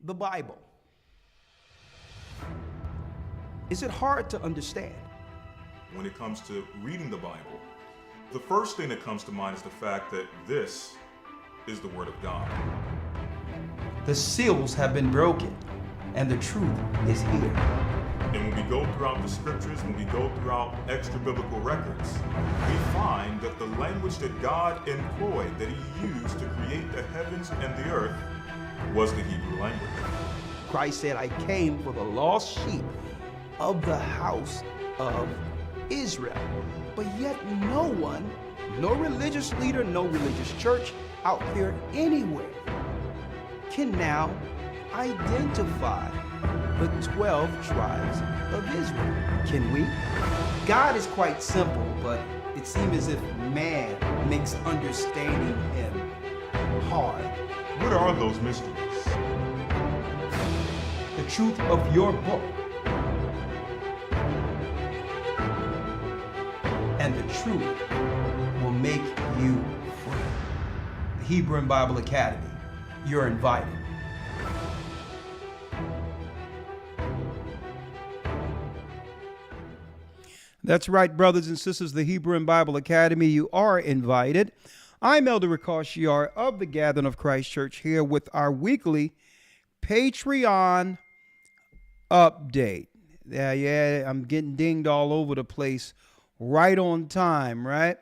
the Bible. Is it hard to understand? When it comes to reading the Bible, the first thing that comes to mind is the fact that this is the Word of God. The seals have been broken, and the truth is here. And when we go throughout the scriptures, when we go throughout extra biblical records, we find that the language that God employed, that He used to create the heavens and the earth, was the Hebrew language. Christ said, I came for the lost sheep of the house of Israel. But yet no one, no religious leader, no religious church out there anywhere can now identify the 12 tribes of Israel. Can we? God is quite simple, but it seems as if man makes understanding Him hard. What are those mysteries? The truth of your book and the truth will make you free. The Hebrew and Bible Academy, you're invited. That's right, brothers and sisters, the Hebrew and Bible Academy, you are invited. I'm Elder Gocc of the Gathering of Christ Church here with our weekly Patreon update. Yeah, I'm getting dinged all over the place. Right on time, right?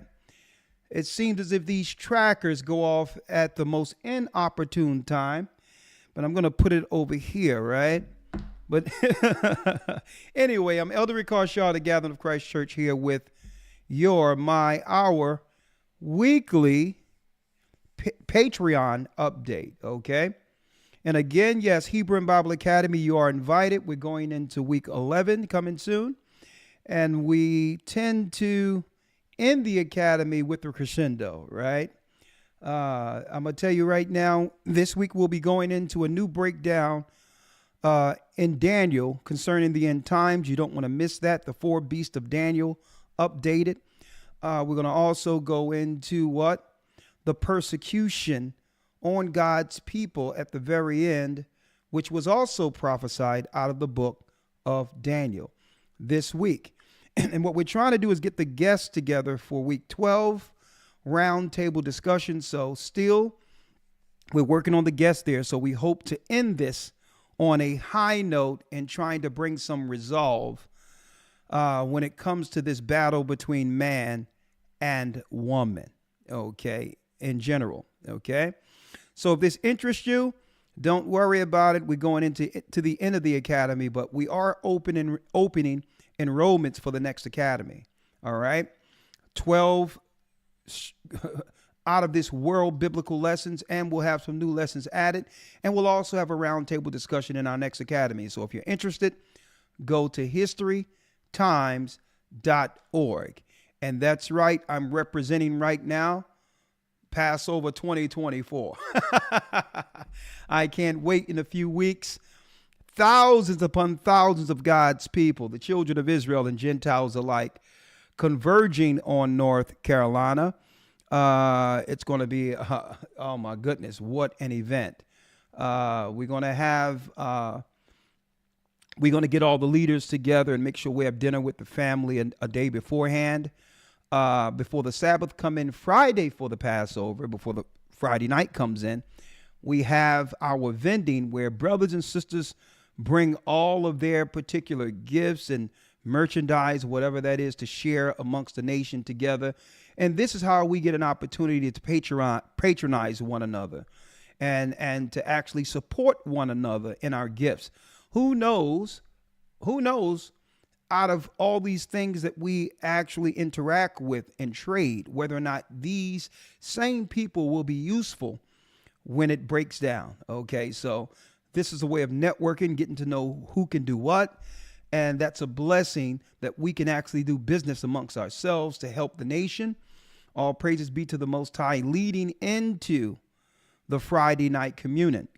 It seems as if these trackers go off at the most inopportune time, but I'm going to put it over here, right? But anyway, I'm Elder Gocc, the Gathering of Christ Church here with our weekly Patreon update, okay? And again, yes, Hebrew and Bible Academy, you are invited. We're going into week 11 coming soon. And we tend to end the academy with the crescendo, right? I'm going to tell you right now, this week we'll be going into a new breakdown in Daniel concerning the end times. You don't want to miss that. The 4 beasts of Daniel updated. We're going to also go into what? The persecution on God's people at the very end, which was also prophesied out of the book of Daniel this week. And what we're trying to do is get the guests together for week 12 roundtable discussion. So still, we're working on the guests there. So we hope to end this on a high note and trying to bring some resolve when it comes to this battle between man and woman, okay, in general, okay? So if this interests you, don't worry about it. We're going into to the end of the academy, but we are opening enrollments for the next academy, all right? 12 out of this world biblical lessons, and we'll have some new lessons added, and we'll also have a roundtable discussion in our next academy. So if you're interested, go to historytimes.org. And that's right, I'm representing right now Passover 2024. I can't wait in a few weeks. Thousands upon thousands of God's people, the children of Israel and Gentiles alike, converging on North Carolina. It's going to be, oh my goodness, what an event. We're going to get all the leaders together and make sure we have dinner with the family a day beforehand. Before the Sabbath come in Friday for the Passover, before the Friday night comes in, we have our vending where brothers and sisters bring all of their particular gifts and merchandise, whatever that is, to share amongst the nation together. And this is how we get an opportunity to patronize one another and to actually support one another in our gifts. Who knows, out of all these things that we actually interact with and trade, whether or not these same people will be useful when it breaks down. Okay, so this is a way of networking, getting to know who can do what. And that's a blessing that we can actually do business amongst ourselves to help the nation. All praises be to the Most High, leading into the Friday night communion.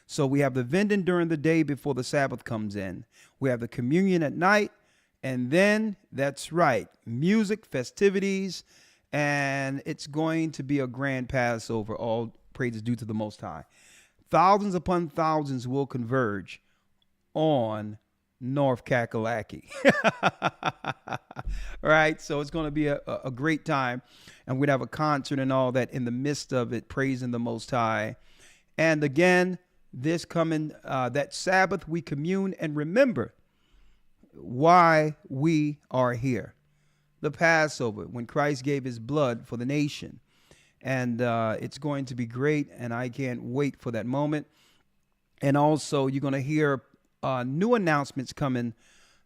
So we have the vending during the day before the Sabbath comes in. We have the communion at night. And then, that's right, music, festivities, and it's going to be a grand Passover. All praises due to the Most High. thousands upon thousands will converge on North Kakalaki. Right? So it's going to be a great time. And we'd have a concert and all that in the midst of it, praising the Most High. And again, this coming, that Sabbath, we commune and remember why we are here. The Passover, when Christ gave his blood for the nation. And it's going to be great, and I can't wait for that moment. And also, you're going to hear new announcements coming,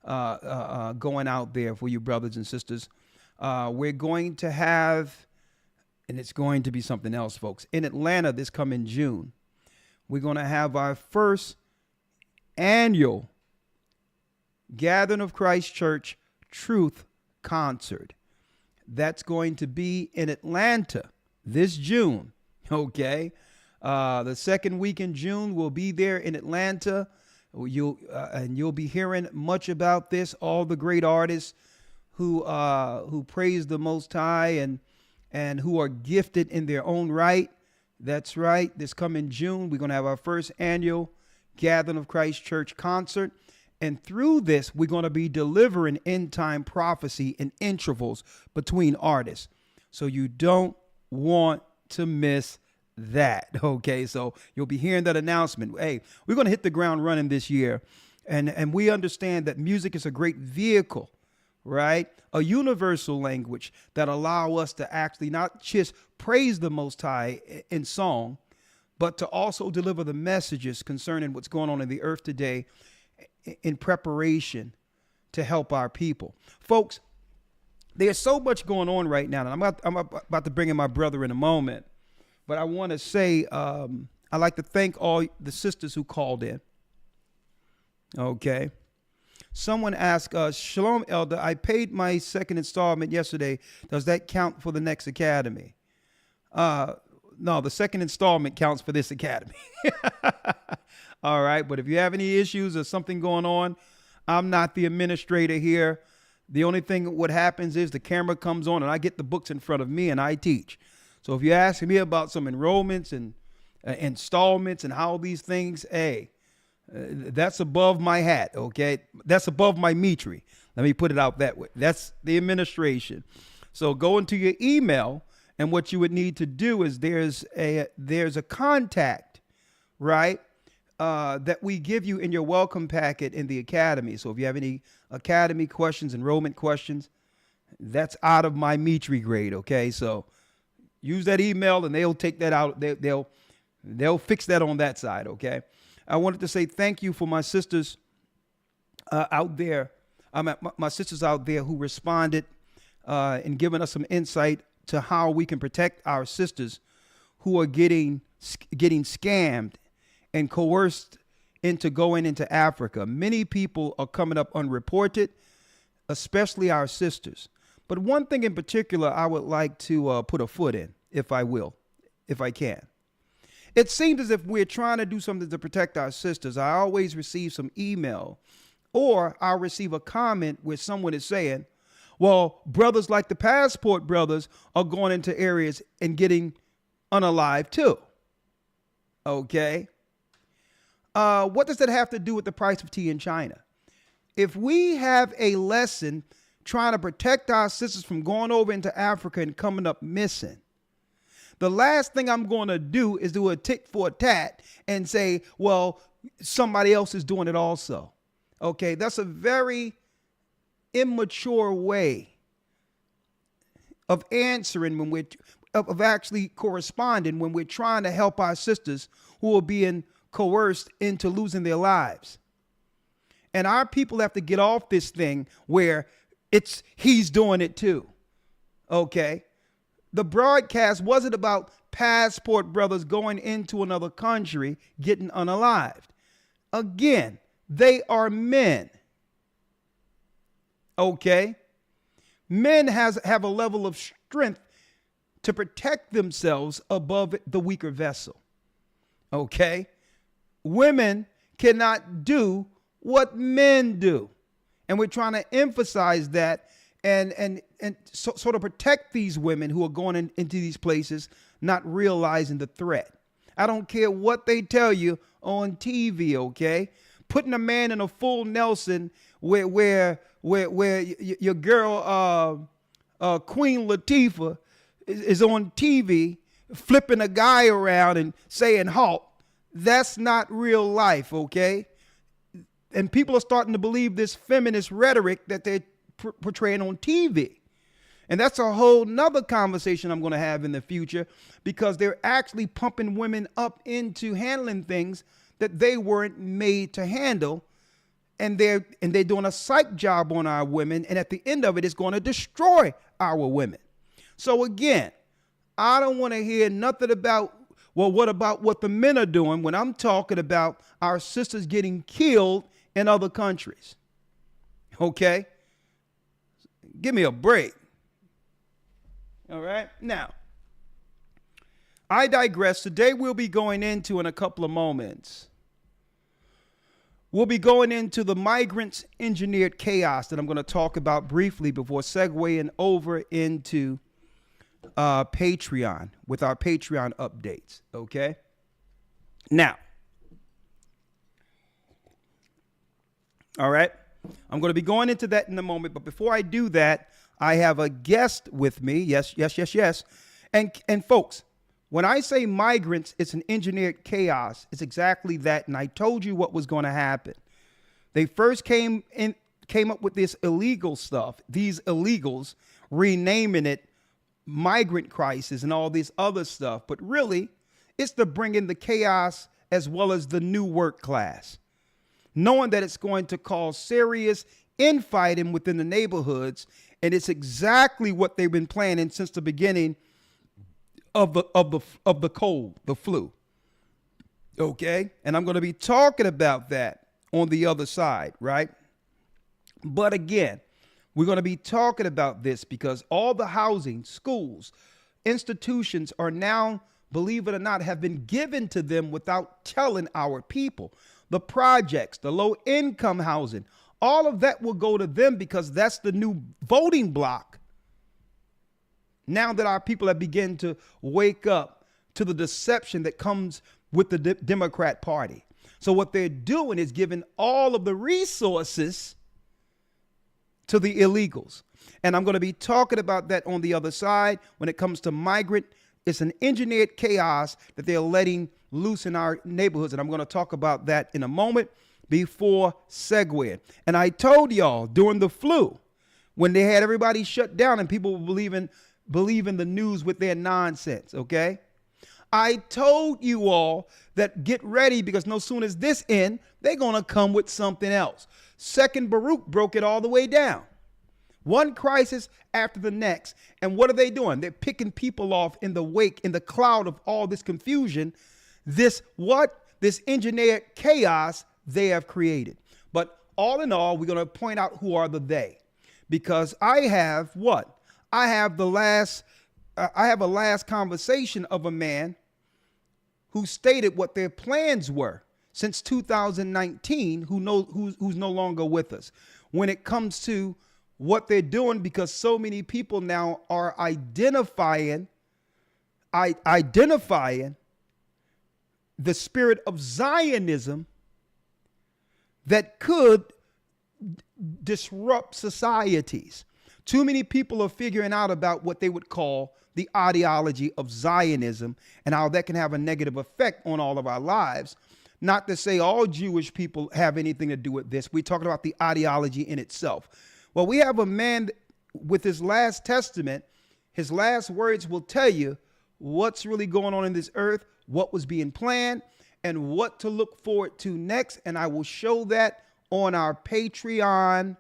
going out there for you brothers and sisters. We're going to have, and it's going to be something else, folks. In Atlanta this coming June, we're going to have our first annual Gathering of Christ Church Truth Concert. That's going to be in Atlanta this June. Okay. The second week in June, we'll be there in Atlanta. You'll be hearing much about this. All the great artists who praise the Most High and who are gifted in their own right. That's right. This coming June, we're going to have our first annual Gathering of Christ Church concert. And through this, we're going to be delivering end time prophecy in intervals between artists. So you don't want to miss that. Okay, so you'll be hearing that announcement. Hey, we're going to hit the ground running this year. And we understand that music is a great vehicle, right? A universal language that allow us to actually not just praise the Most High in song, but to also deliver the messages concerning what's going on in the earth today in preparation to help our people. Folks, there's so much going on right now, and I'm about to bring in my brother in a moment, but I want to say I'd like to thank all the sisters who called in. Okay. Someone asked us, Shalom, Elder, I paid my second installment yesterday. Does that count for the next academy? No, the second installment counts for this academy. All right. But if you have any issues or something going on, I'm not the administrator here. The only thing what happens is the camera comes on and I get the books in front of me and I teach. So if you're asking me about some enrollments and installments and how these things, hey, that's above my hat. Okay. That's above my metri. Let me put it out that way. That's the administration. So go into your email, and what you would need to do is there's a contact, right? That we give you in your welcome packet in the academy. So if you have any academy questions, enrollment questions, that's out of my metri grade. Okay. So use that email and they'll take that out. They'll fix that on that side. Okay. I wanted to say thank you for my sisters out there. My sisters out there who responded and giving us some insight to how we can protect our sisters who are getting scammed and coerced into going into Africa. Many people are coming up unreported, especially our sisters. But one thing in particular I would like to put a foot in, if I can. It seems as if we're trying to do something to protect our sisters. I always receive some email, or I'll receive a comment where someone is saying, well, brothers like the Passport brothers are going into areas and getting unalived too. Okay. What does that have to do with the price of tea in China? If we have a lesson trying to protect our sisters from going over into Africa and coming up missing, the last thing I'm going to do is do a tit for tat and say, well, somebody else is doing it also. Okay, that's a very immature way of answering when we're of actually corresponding when we're trying to help our sisters who are being coerced into losing their lives. And our people have to get off this thing where he's doing it too. Okay. The broadcast wasn't about Passport brothers going into another country, getting unalived. Again, they are men. Okay. Men have a level of strength to protect themselves above the weaker vessel. Okay. Women cannot do what men do. And we're trying to emphasize that and sort of protect these women who are going into these places, not realizing the threat. I don't care what they tell you on TV, okay? Putting a man in a full Nelson where your girl Queen Latifah is on TV flipping a guy around and saying halt. That's not real life, okay? And people are starting to believe this feminist rhetoric that they're portraying on TV. And that's a whole nother conversation I'm going to have in the future, because they're actually pumping women up into handling things that they weren't made to handle. And they're doing a psych job on our women. And at the end of it, it's going to destroy our women. So again, I don't want to hear nothing about, well, what about what the men are doing, when I'm talking about our sisters getting killed in other countries. Okay? Give me a break. All right? Now, I digress. Today we'll be going into, in a couple of moments, we'll be going into the migrants engineered chaos that I'm going to talk about briefly before segueing over into Patreon with our Patreon updates. Okay? Now, all right, I'm going to be going into that in a moment. But before I do that, I have a guest with me. Yes. And folks, when I say migrants, it's an engineered chaos. It's exactly that. And I told you what was going to happen. They first came up with this illegal stuff, these illegals, renaming it migrant crisis and all this other stuff. But really, it's to bring in the chaos as well as the new work class, knowing that it's going to cause serious infighting within the neighborhoods. And it's exactly what they've been planning since the beginning of the cold, the flu. Okay? And I'm going to be talking about that on the other side, right? But again, we're going to be talking about this because all the housing, schools, institutions are now, believe it or not, have been given to them without telling our people. The projects, the low income housing, all of that will go to them because that's the new voting block. Now that our people have begun to wake up to the deception that comes with the Democrat Party. So what they're doing is giving all of the resources to the illegals. And I'm going to be talking about that on the other side. When it comes to migrant, it's an engineered chaos that they're letting loose in our neighborhoods. And I'm going to talk about that in a moment before segueing. And I told y'all during the flu, when they had everybody shut down and people were believing the news with their nonsense, okay? I told you all that get ready because no sooner as this end, they're going to come with something else. Second Baruch broke it all the way down. One crisis after the next. And what are they doing? They're picking people off in the wake, in the cloud of all this confusion. This engineered chaos they have created. But all in all, we're going to point out who are the they. Because I have what? I have a last conversation of a man who stated what their plans were since 2019, who's no longer with us when it comes to what they're doing, because so many people now are identifying the spirit of Zionism that could disrupt societies. Too many people are figuring out about what they would call the ideology of Zionism and how that can have a negative effect on all of our lives. Not to say all Jewish people have anything to do with this. We're talking about the ideology in itself. Well, we have a man with his last testament. His last words will tell you what's really going on in this earth, what was being planned, and what to look forward to next. And I will show that on our Patreon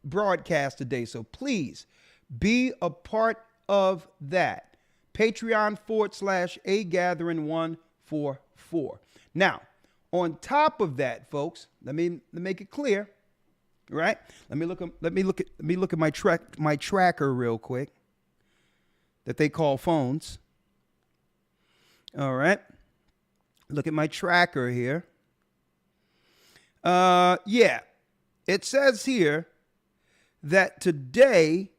broadcast today. So please be a part of that. Patreon /AGathering144. Now, on top of that, folks, let me make it clear, right? Let me look at my tracker real quick that they call phones. All right. Look at my tracker here. Yeah. It says here that today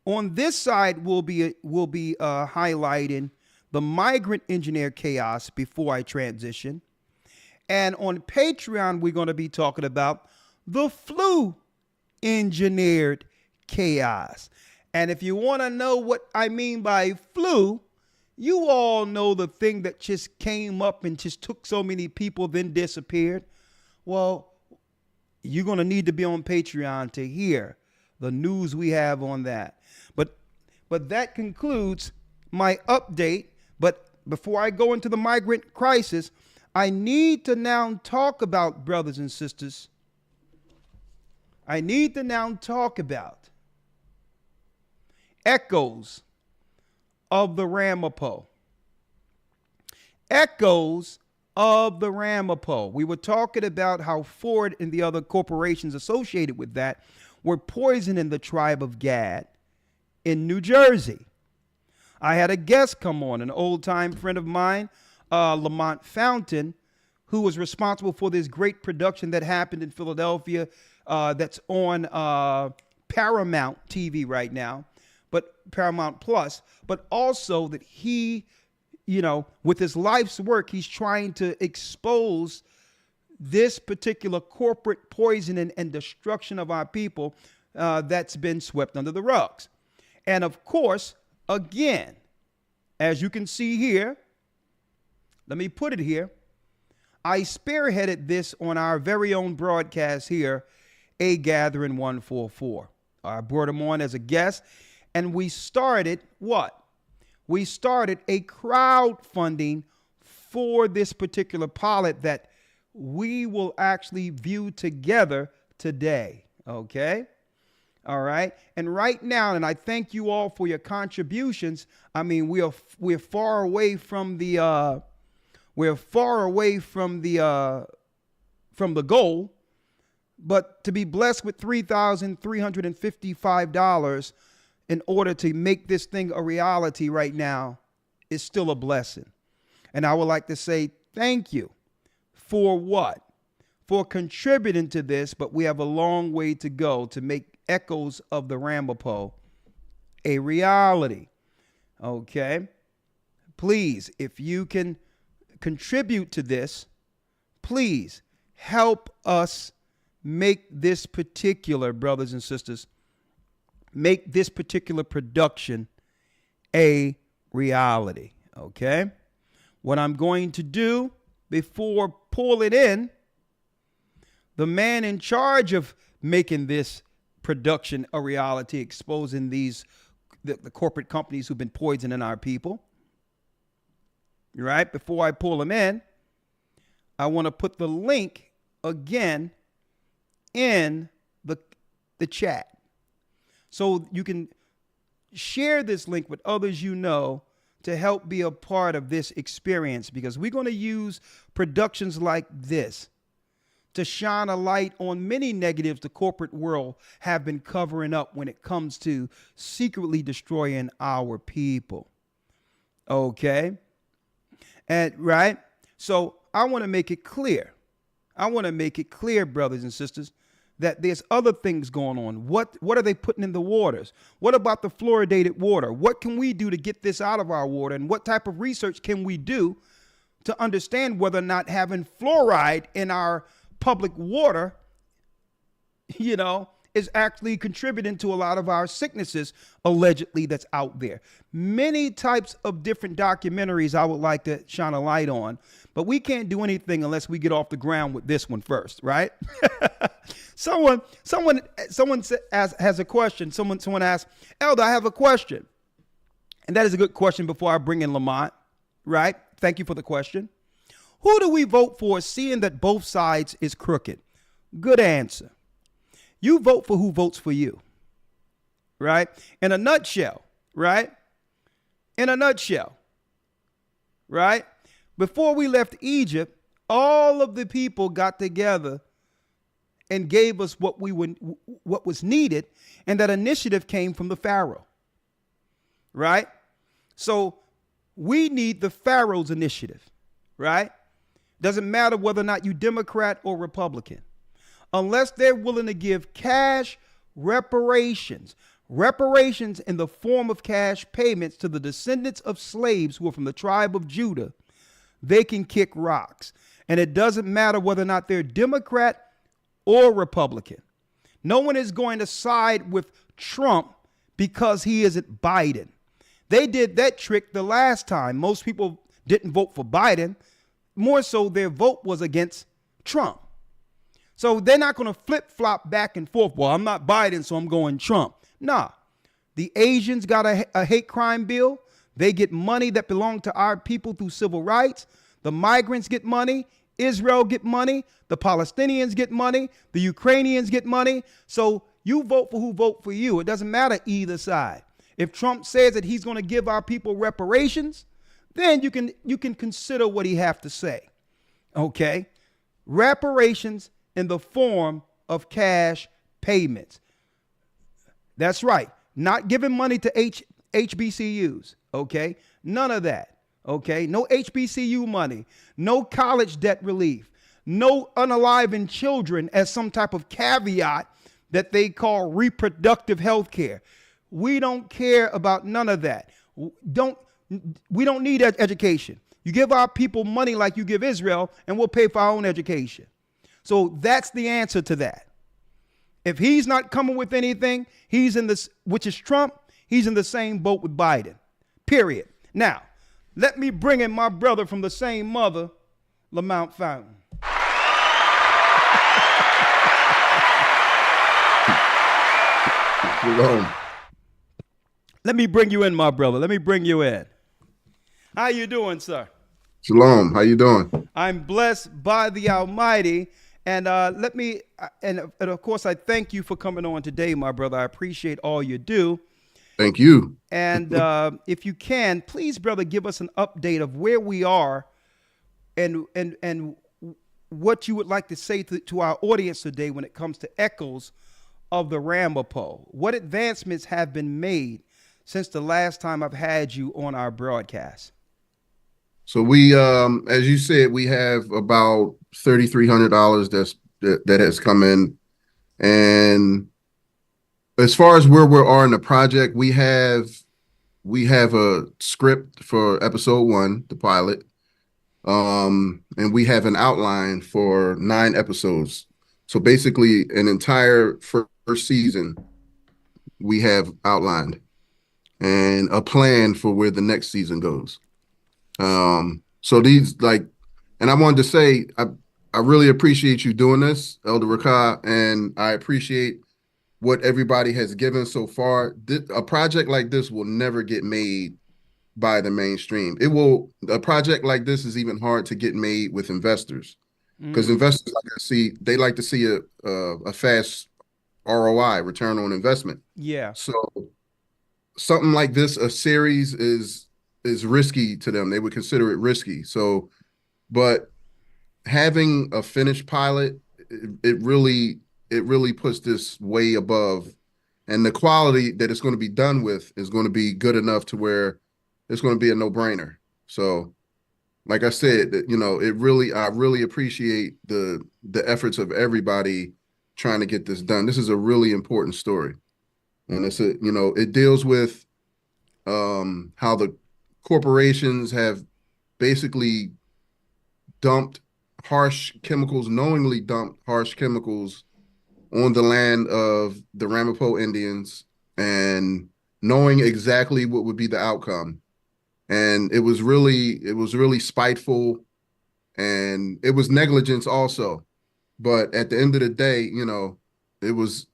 On this side, we'll be highlighting the migrant engineer chaos before I transition. And on Patreon, we're going to be talking about the flu engineered chaos. And if you want to know what I mean by flu, you all know the thing that just came up and just took so many people, then disappeared. Well, you're going to need to be on Patreon to hear the news we have on that. But that concludes my update. But before I go into the migrant crisis, I need to now talk about, brothers and sisters, echoes of the Ramapo. Echoes of the Ramapo. We were talking about how Ford and the other corporations associated with that were poisoning the tribe of Gad in New Jersey. I had a guest come on, an old-time friend of mine, Lamont Fountain, who was responsible for this great production that happened in Philadelphia that's on Paramount TV right now, but Paramount Plus, but also that he, with his life's work, he's trying to expose this particular corporate poisoning and destruction of our people that's been swept under the rugs. And of course, again, as you can see here, let me put it here, I spearheaded this on our very own broadcast here, A Gathering 144. I brought him on as a guest, and we started what? We started a crowdfunding for this particular pilot that we will actually view together today, okay? All right. And right now, and I thank you all for your contributions. I mean, we're far away from the goal, but to be blessed with $3,355 in order to make this thing a reality right now is still a blessing. And I would like to say thank you for what? For contributing to this, but we have a long way to go to make Echoes of the Ramapo a reality. Okay? Please, if you can contribute to this, please help us make this particular, brothers and sisters, make this particular production a reality. Okay? What I'm going to do before pull it in, the man in charge of making this production a reality, exposing the corporate companies who've been poisoning our people. Right? Before I pull them in, I want to put the link again in the chat. So you can share this link with others you know to help be a part of this experience, because we're going to use productions like this to shine a light on many negatives the corporate world have been covering up when it comes to secretly destroying our people. Okay? And right? So I want to make it clear. Brothers and sisters, that there's other things going on. What are they putting in the waters? What about the fluoridated water? What can we do to get this out of our water? And what type of research can we do to understand whether or not having fluoride in our public water, is actually contributing to a lot of our sicknesses, allegedly, that's out there. Many types of different documentaries I would like to shine a light on, but we can't do anything unless we get off the ground with this one first, right? Someone has a question. Someone asked, Elder, I have a question. And that is a good question before I bring in Lamont, right? Thank you for the question. Who do we vote for, seeing that both sides is crooked? Good answer. You vote for who votes for you, right? In a nutshell, right? Before we left Egypt, all of the people got together and gave us what was needed, and that initiative came from the Pharaoh, right? So we need the Pharaoh's initiative, right? Doesn't matter whether or not you Democrat or Republican. Unless they're willing to give cash reparations, Reparations in the form of cash payments to the descendants of slaves who are from the tribe of Judah, they can kick rocks. And it doesn't matter whether or not they're Democrat or Republican. No one is going to side with Trump because he isn't Biden. They did that trick the last time. Most people didn't vote for Biden. More so, their vote was against Trump. So they're not going to flip flop back and forth. Well, I'm not Biden, so I'm going Trump. Nah. The Asians got a hate crime bill. They get money that belong to our people through civil rights. The migrants get money. Israel get money. The Palestinians get money. The Ukrainians get money. So you vote for who vote for you. It doesn't matter either side. If Trump says that he's going to give our people reparations, then you can consider what he have to say. Okay? Reparations in the form of cash payments. That's right. Not giving money to HBCUs. Okay? None of that. Okay? No HBCU money. No college debt relief. No unalivened children as some type of caveat that they call reproductive health care. We don't care about none of that. We don't need education. You give our people money like you give Israel, and we'll pay for our own education. So that's the answer to that. If he's not coming with anything, he's in this, which is Trump, he's in the same boat with Biden. Period. Now, let me bring in my brother from the same mother, Lamont Fountain. Shalom. Let me bring you in, my brother. Let me bring you in. How you doing, sir? Shalom. How you doing? I'm blessed by the Almighty. And and of course, I thank you for coming on today, my brother. I appreciate all you do. Thank you. And if you can, please, brother, give us an update of where we are and what you would like to say to our audience today when it comes to echoes of the Ramapo. What advancements have been made since the last time I've had you on our broadcast? So we, as you said, we have about $3,300 that has come in. And as far as where we are in the project, we have a script for episode 1, the pilot. And we have an outline for 9 episodes. So basically an entire first season we have outlined and a plan for where the next season goes. So these and I wanted to say, I really appreciate you doing this, Elder Rakah, and I appreciate what everybody has given so far. A project like this will never get made by the mainstream. A project like this is even hard to get made with investors, because investors they like to see a fast ROI, return on investment. Yeah. So something like this, a series is risky to them. They would consider it risky. So, but having a finished pilot, it really puts this way above, and the quality that it's going to be done with is going to be good enough to where it's going to be a no-brainer. So, like I said, I really appreciate the efforts of everybody trying to get this done. This is a really important story, and it deals with how the corporations have basically knowingly dumped harsh chemicals on the land of the Ramapo Indians, and knowing exactly what would be the outcome. And it was really spiteful, and it was negligence also. But at the end of the day, it was,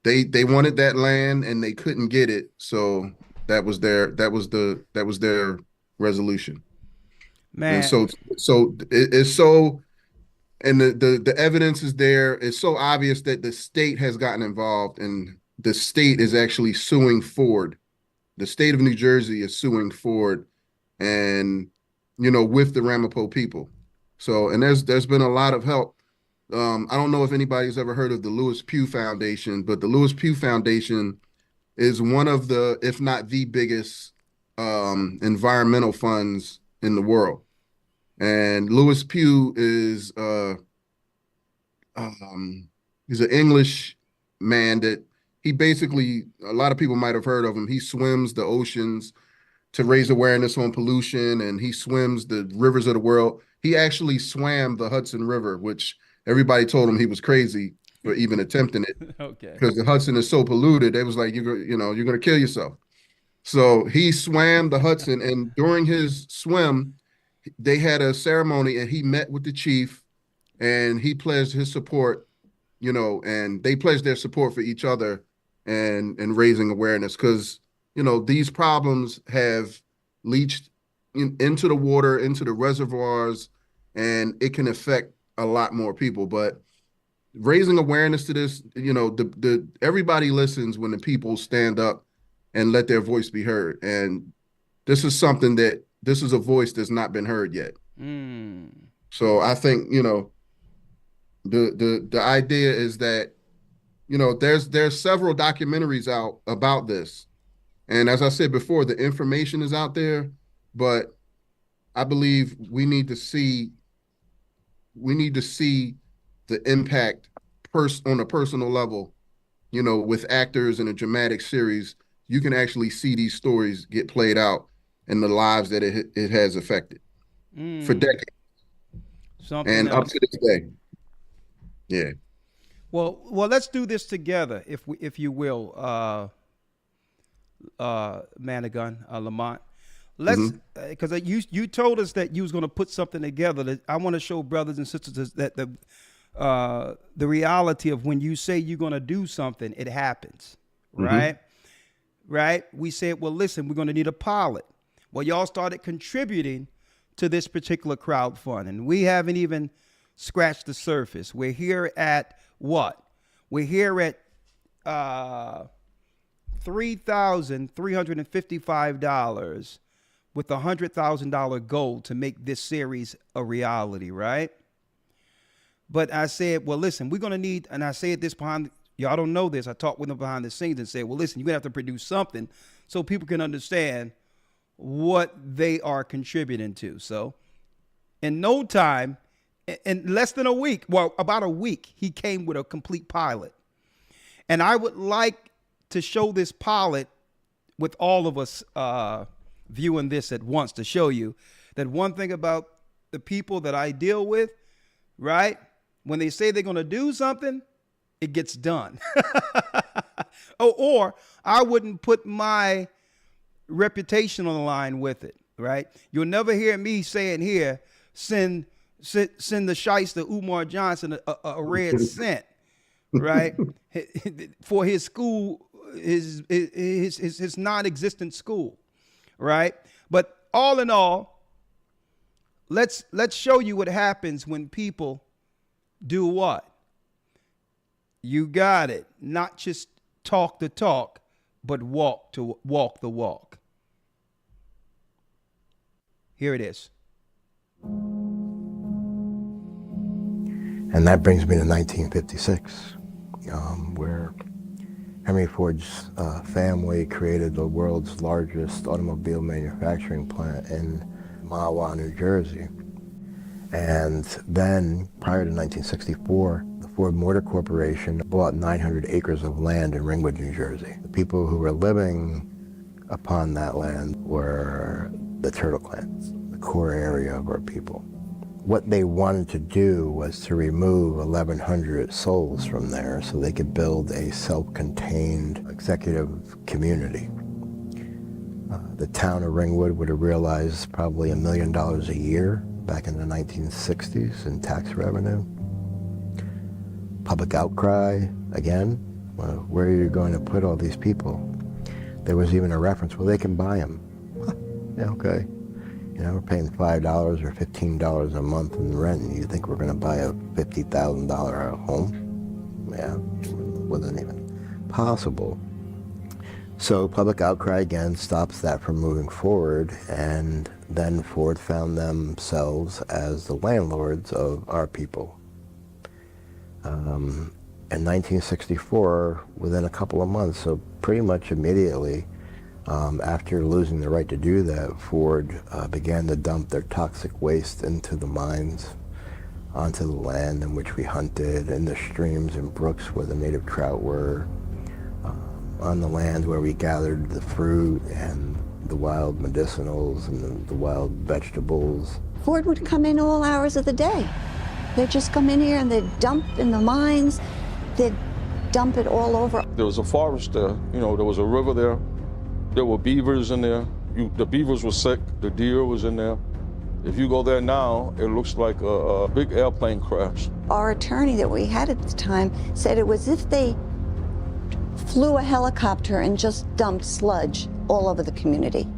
they wanted that land and they couldn't get it. So that was their resolution. Man. And so it's so, and the evidence is there. It's so obvious that the state has gotten involved, and the state is actually suing Ford. The state of New Jersey is suing Ford, and with the Ramapo people. So, and there's been a lot of help. I don't know if anybody's ever heard of the Lewis Pugh Foundation, but the Lewis Pugh Foundation is one of the, if not the biggest, environmental funds in the world. And Lewis Pugh is he's an English man that he basically, a lot of people might have heard of him. He swims the oceans to raise awareness on pollution, and he swims the rivers of the world. He actually swam the Hudson River, which everybody told him he was crazy for even attempting it, Okay. because the Hudson is so polluted. They was like, you're gonna kill yourself. So he swam the Hudson, and during his swim, they had a ceremony, and he met with the chief, and he pledged his support, and they pledged their support for each other, and raising awareness, because these problems have leached into the water, into the reservoirs, and it can affect a lot more people. But raising awareness to this, the everybody listens when the people stand up and let their voice be heard. And this is a voice that's not been heard yet. Mm. So I think, the idea is that, there's several documentaries out about this. And as I said before, the information is out there, but I believe we need to see the impact on a personal level, with actors in a dramatic series. You can actually see these stories get played out in the lives that it has affected for decades Something and up else. to this day. Yeah. Well, let's do this together, if you will, Manigun, Lamont. Let's, Hmm. because you told us that you was going to put something together. That I want to show brothers and sisters that the reality of when you say you're going to do something, it happens, Hmm. right? Right? We said, well, listen, we're going to need a pilot. Well, y'all started contributing to this particular crowdfund, and we haven't even scratched the surface. We're here at what? We're here at $3,355 with $100,000 goal to make this series a reality, right? But I said, well, listen, we're going to need, and I said this behind, y'all don't know this. I talked with them behind the scenes and said, well, listen, you're going to have to produce something so people can understand what they are contributing to. So in no time, in less than a week, well, about a week, he came with a complete pilot. And I would like to show this pilot with all of us viewing this at once, to show you that one thing about the people that I deal with, right? When they say they're going to do something, it gets done. Or I wouldn't put my reputation on the line with it, right? You'll never hear me saying here, send the shyster Umar Johnson a red cent, right? For his school, his non-existent school, right? But all in all, let's show you what happens when people do what? You got it. Not just talk the talk, but walk the walk. Here it is. And that brings me to 1956, where Henry Ford's family created the world's largest automobile manufacturing plant in Mahwah, New Jersey. And then, prior to 1964, the Ford Motor Corporation bought 900 acres of land in Ringwood, New Jersey. The people who were living upon that land were the Turtle Clans, the core area of our people. What they wanted to do was to remove 1,100 souls from there so they could build a self-contained executive community. The town of Ringwood would have realized probably $1 million a year back in the 1960s in tax revenue. Public outcry, again, well, where are you going to put all these people? There was even a reference, well, they can buy them. Yeah, okay. We're paying $5 or $15 a month in rent, and you think we're going to buy a $50,000 home? Yeah, it wasn't even possible. So public outcry again stops that from moving forward, and then Ford found themselves as the landlords of our people. In 1964, within a couple of months, so pretty much immediately, after losing the right to do that, Ford began to dump their toxic waste into the mines, onto the land in which we hunted, in the streams and brooks where the native trout were. on the land where we gathered the fruit and the wild medicinals and the wild vegetables. Ford would come in all hours of the day. They'd just come in here and they'd dump in the mines. They'd dump it all over. There was a forest there, there was a river there. There were beavers in there. The beavers were sick, the deer was in there. If you go there now, it looks like a big airplane crash. Our attorney that we had at the time said it was as if they flew a helicopter and just dumped sludge all over the community.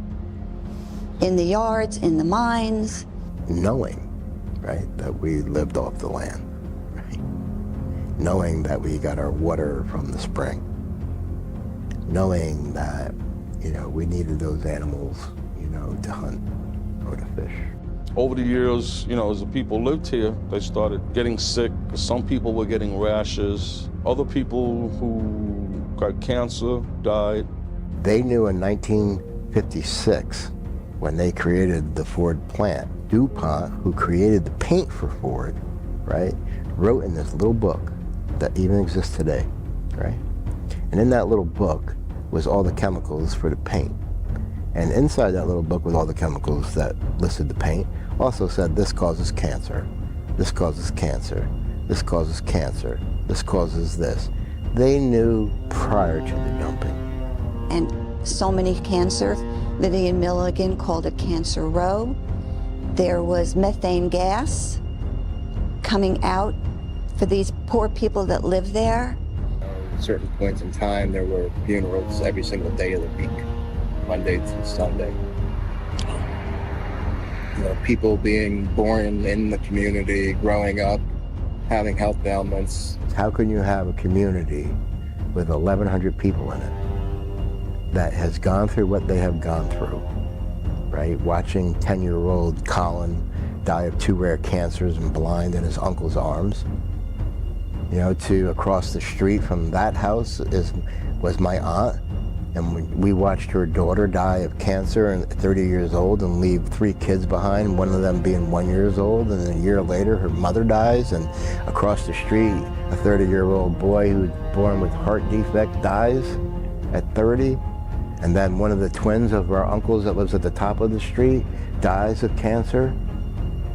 In the yards, in the mines. Knowing, right, that we lived off the land, right? Knowing that we got our water from the spring. Knowing that, we needed those animals, to hunt or to fish. Over the years, as the people lived here, they started getting sick. Some people were getting rashes. Other people who got cancer died. They knew in 1956, when they created the Ford plant, DuPont, who created the paint for Ford, right, wrote in this little book that even exists today, right? And in that little book was all the chemicals for the paint. And inside that little book with all the chemicals that listed the paint also said this causes cancer, this causes cancer, this causes cancer, this causes this. They knew prior to the dumping. And so many cancer, Vivian Milligan called it Cancer Row. There was methane gas coming out for these poor people that live there. At certain points in time, there were funerals every single day of the week, Monday through Sunday. People being born in the community, growing up, having health ailments. How can you have a community with 1,100 people in it that has gone through what they have gone through, right? Watching 10-year-old Colin die of 2 rare cancers and blind in his uncle's arms. To across the street from that house was my aunt, and we watched her daughter die of cancer at 30 years old and leave 3 kids behind, one of them being 1 year old, and then a year later her mother dies, and across the street a 30-year-old boy who was born with heart defect dies at 30, and then one of the twins of our uncles that lives at the top of the street dies of cancer.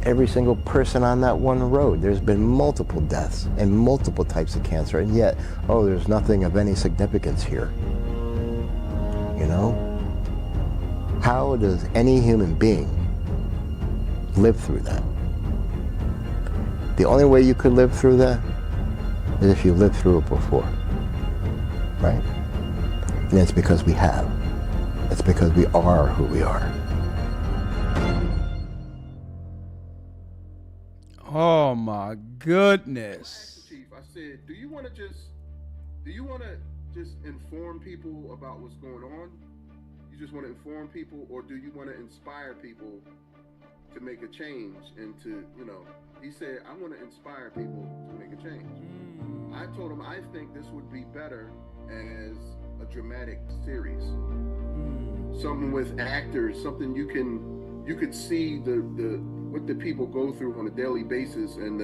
Every single person on that one road, there's been multiple deaths and multiple types of cancer, and yet, there's nothing of any significance here. How does any human being live through that? The only way you could live through that is if you lived through it before, right? And it's because we have. It's because we are who we are. Oh my goodness. Chief, I said, do you want to just inform people about what's going on? You just want to inform people, or do you want to inspire people to make a change and to, he said, I want to inspire people to make a change. I told him I think this would be better as a dramatic series. Something with actors, something you could see the what the people go through on a daily basis, and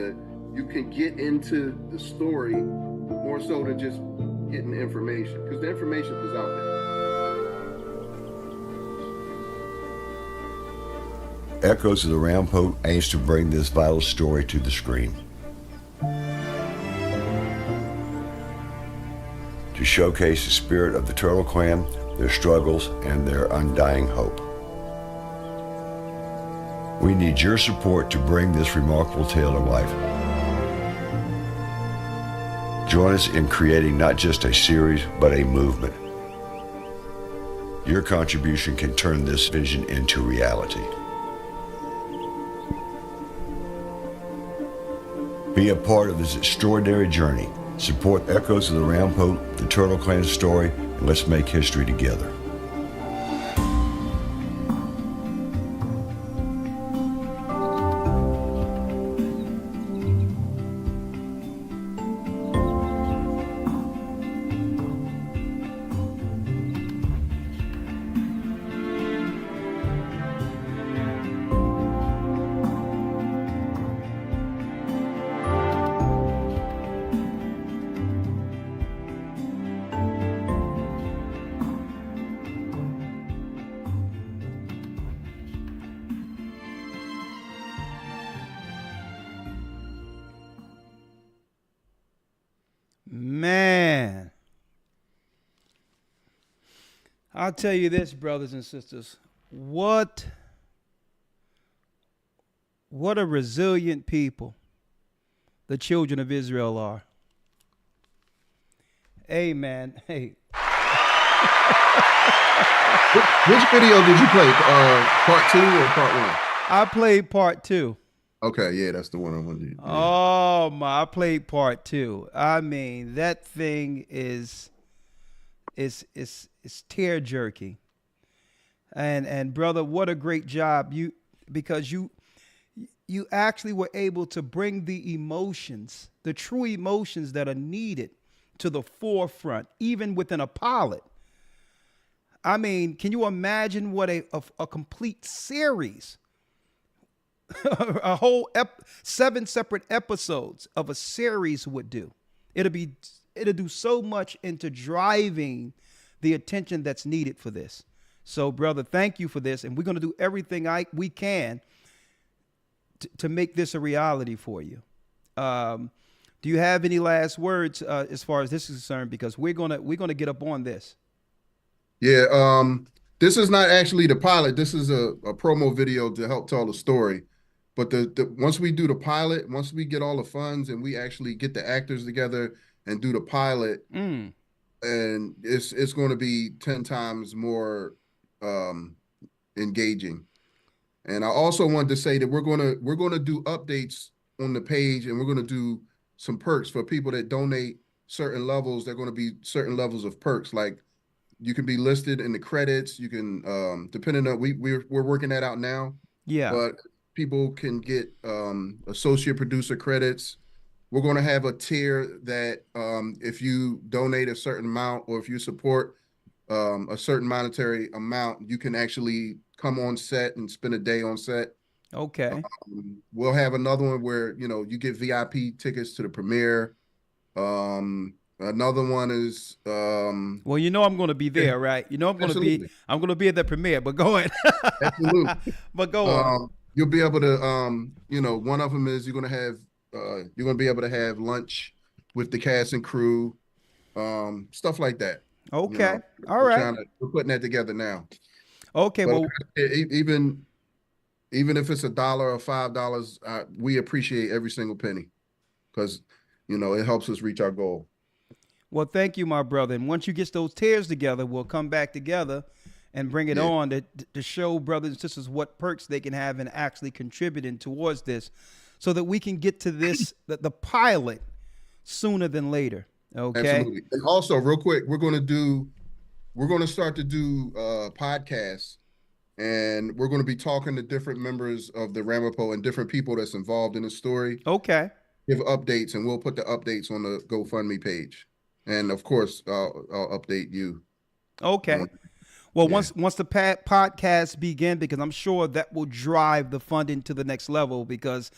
you can get into the story more so than just getting the information, because the information is out there. Echoes of the Rampo aims to bring this vital story to the screen, to showcase the spirit of the Turtle Clan, their struggles, and their undying hope. We need your support to bring this remarkable tale to life. Join us in creating not just a series, but a movement. Your contribution can turn this vision into reality. Be a part of this extraordinary journey. Support Echoes of the Rampo, the Turtle Clan story, and let's make history together. I'll tell you this, brothers and sisters. What a resilient people the children of Israel are. Amen. Hey. Which video did you play? Part 2 or part 1? I played part 2. Okay, yeah, that's the one I wanted. Yeah. Oh my! I played part 2. I mean, that thing is tear jerking. And brother, what a great job because you actually were able to bring the emotions, the true emotions that are needed, to the forefront, even within a pilot. I mean, can you imagine what a complete series, a whole 7 separate episodes of a series would do? It'll do so much into driving the attention that's needed for this. So, brother, thank you for this, and we're going to do everything we can to make this a reality for you. Do you have any last words as far as this is concerned? Because we're gonna get up on this. Yeah, this is not actually the pilot. This is a promo video to help tell the story. But the once we do the pilot, once we get all the funds and we actually get the actors together and do the pilot, and it's going to be 10 times more engaging. And I also wanted to say that we're gonna do updates on the page, and we're gonna do some perks for people that donate certain levels. They're going to be certain levels of perks, like you can be listed in the credits. You can, depending on we're working that out now. Yeah. But people can get associate producer credits. We're going to have a tier that if you donate a certain amount, or if you support a certain monetary amount, you can actually come on set and spend a day on set. Okay. We'll have another one where, you get VIP tickets to the premiere. Another one is well, I'm going to be there, right? I'm going to be at the premiere, but go ahead. Absolutely. But go on. You'll be able to one of them is you're going to be able to have lunch with the cast and crew, stuff like that. Okay. All right. We're putting that together now. Okay. But well, even if it's $1 or $5, we appreciate every single penny, because it helps us reach our goal. Well, thank you, my brother. And once you get those tiers together, we'll come back together and bring it on to show brothers and sisters what perks they can have in actually contributing towards this, so that we can get to this the pilot sooner than later. Okay. Absolutely. And also, real quick, we're going to start to do podcasts, and we're going to be talking to different members of the Ramapo and different people that's involved in the story. Okay. Give updates, and we'll put the updates on the GoFundMe page. And of course, I'll update you. Okay. Well, once the podcast begin, because I'm sure that will drive the funding to the next level, because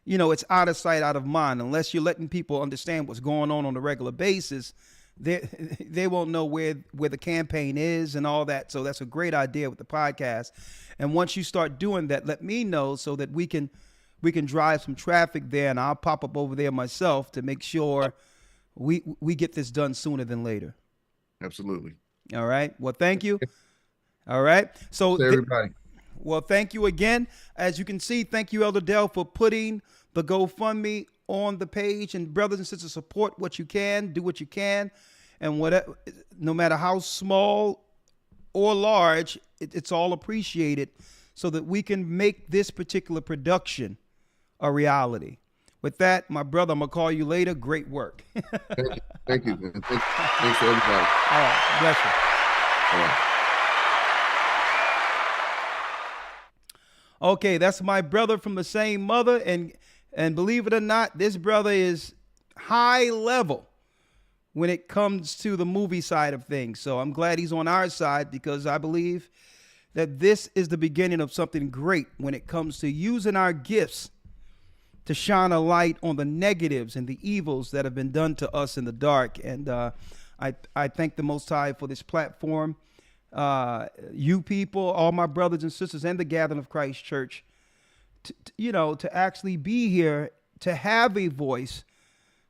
it's out of sight, out of mind. Unless you're letting people understand what's going on a regular basis, they won't know where the campaign is and all that. So that's a great idea with the podcast. And once you start doing that, let me know so that we can drive some traffic there, and I'll pop up over there myself to make sure we get this done sooner than later. Absolutely. All right. Well, thank you. All right. So everybody. Well, thank you again. As you can see, thank you, Elder Dell, for putting the GoFundMe on the page. And brothers and sisters, support what you can, do what you can, and whatever, no matter how small or large, it's all appreciated, so that we can make this particular production a reality. With that, my brother, I'm going to call you later. Great work. Thank you. Man. Thanks to everybody. All right. Bless you. All right. Okay, that's my brother from the same mother. And believe it or not, this brother is high level when it comes to the movie side of things. So I'm glad he's on our side, because I believe that this is the beginning of something great when it comes to using our gifts to shine a light on the negatives and the evils that have been done to us in the dark. And I thank the Most High for this platform. You people, all my brothers and sisters, and the Gathering of Christ Church, to actually be here, to have a voice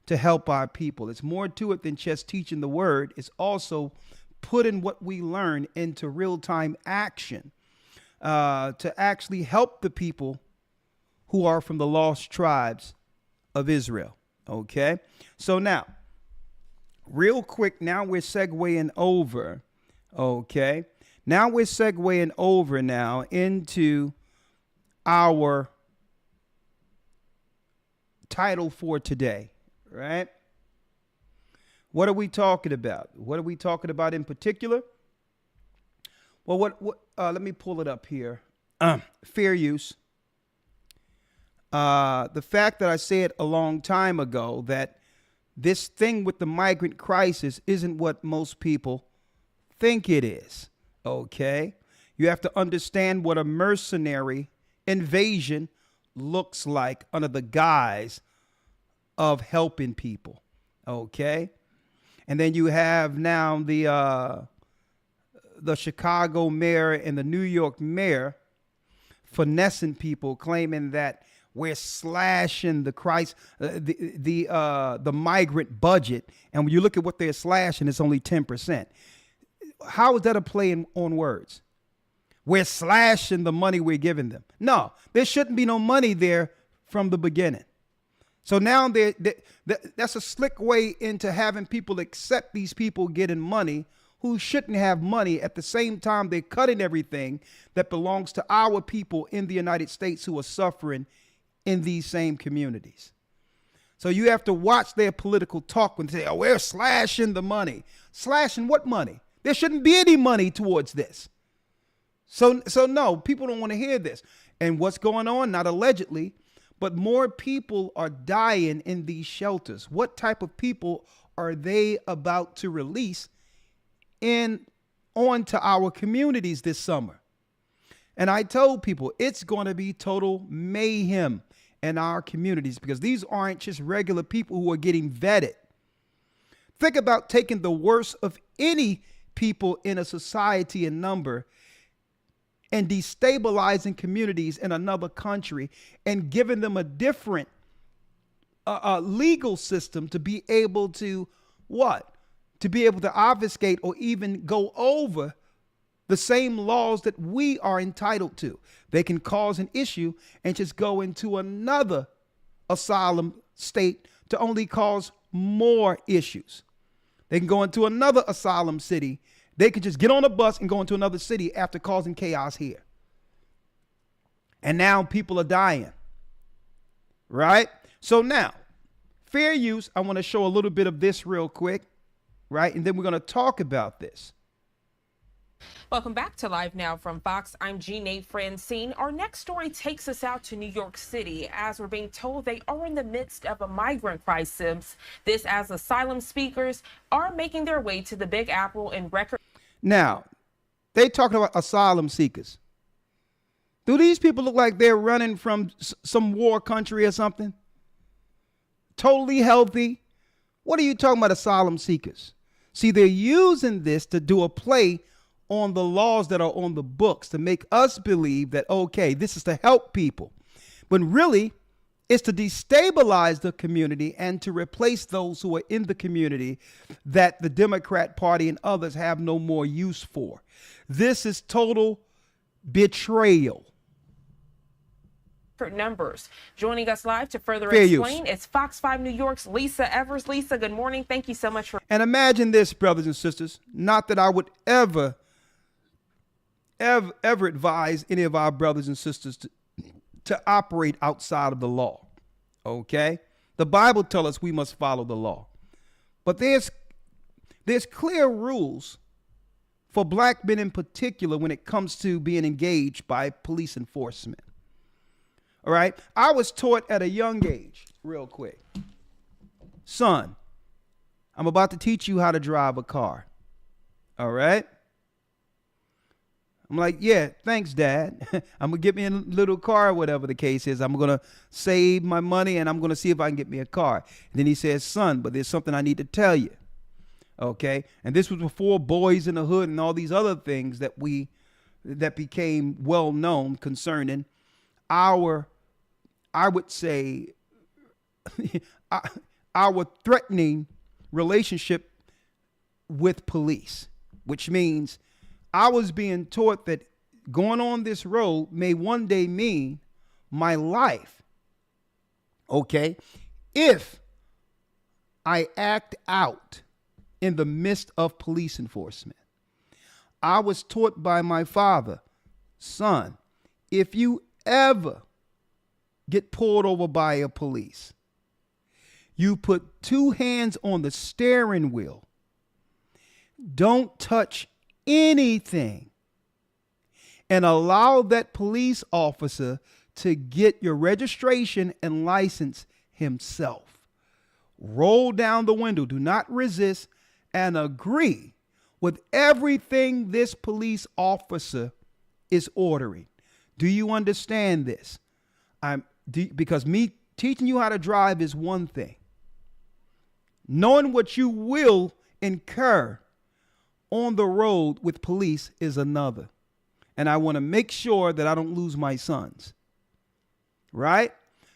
to help our people. It's more to it than just teaching the word. It's also putting what we learn into real-time action to actually help the people who are from the lost tribes of Israel. Okay? So now, real quick, now we're segueing over. Okay? Now we're segueing over now into our title for today, right? What are we talking about? What are we talking about in particular? Well, let me pull it up here. Fair use. The fact that I said a long time ago that this thing with the migrant crisis isn't what most people think it is. Okay? You have to understand what a mercenary invasion looks like under the guise of helping people. Okay? And then you have now the Chicago mayor and the New York mayor finessing people, claiming that we're slashing the migrant budget, and when you look at what they're slashing, it's only 10%. How is that a play on words? We're slashing the money we're giving them. No, there shouldn't be no money there from the beginning. So now that's a slick way into having people accept these people getting money who shouldn't have money. At the same time, they're cutting everything that belongs to our people in the United States who are suffering in these same communities. So you have to watch their political talk when they say, oh, we're slashing the money. Slashing what money? There shouldn't be any money towards this. So no, people don't want to hear this. And what's going on? Not allegedly, but more people are dying in these shelters. What type of people are they about to release onto our communities this summer? And I told people it's going to be total mayhem in our communities because these aren't just regular people who are getting vetted. Think about taking the worst of any people in a society in number and destabilizing communities in another country and giving them a different legal system to be able to what? To be able to obfuscate or even go over the same laws that we are entitled to. They can cause an issue and just go into another asylum state to only cause more issues. They can go into another asylum city. They could just get on a bus and go into another city after causing chaos here. And now people are dying. Right? So now, fair use, I want to show a little bit of this real quick. Right? And then we're going to talk about this. Welcome back to Live Now from Fox. I'm Jeanette Francine. Our next story takes us out to New York City as we're being told they are in the midst of a migrant crisis. This as asylum seekers are making their way to the Big Apple in record. Now, they talking about asylum seekers. Do these people look like they're running from some war country or something? Totally healthy. What are you talking about, asylum seekers? See, they're using this to do a play on the laws that are on the books to make us believe that, okay, this is to help people. But really, it's to destabilize the community and to replace those who are in the community that the Democrat Party and others have no more use for. This is total betrayal. Numbers. Joining us live to further Fair explain, use. it's Fox 5 New York's Lisa Evers. Lisa, good morning. Thank you so much for. And imagine this, brothers and sisters, not that I would ever advise any of our brothers and sisters to operate outside of the law. Okay? The Bible tells us we must follow the law. But there's clear rules for black men in particular when it comes to being engaged by police enforcement. All right? I was taught at a young age, real quick, son, I'm about to teach you how to drive a car. All right? I'm like, yeah, thanks, Dad. I'm going to get me a little car, whatever the case is. I'm going to save my money and I'm going to see if I can get me a car. And then he says, son, but there's something I need to tell you. Okay? And this was before Boys in the Hood and all these other things that became well known concerning our, I would say, our threatening relationship with police. which means I was being taught that going on this road may one day mean my life. Okay? If I act out in the midst of police enforcement. I was taught by my father, son, if you ever get pulled over by a police, you put two hands on the steering wheel. Don't touch anything and allow that police officer to get your registration and license himself. Roll down the window. Do not resist and agree with everything this police officer is ordering. Do you understand this? Because me teaching you how to drive is one thing. Knowing what you will incur on the road with police is another. And I want to make sure that I don't lose my sons. Right?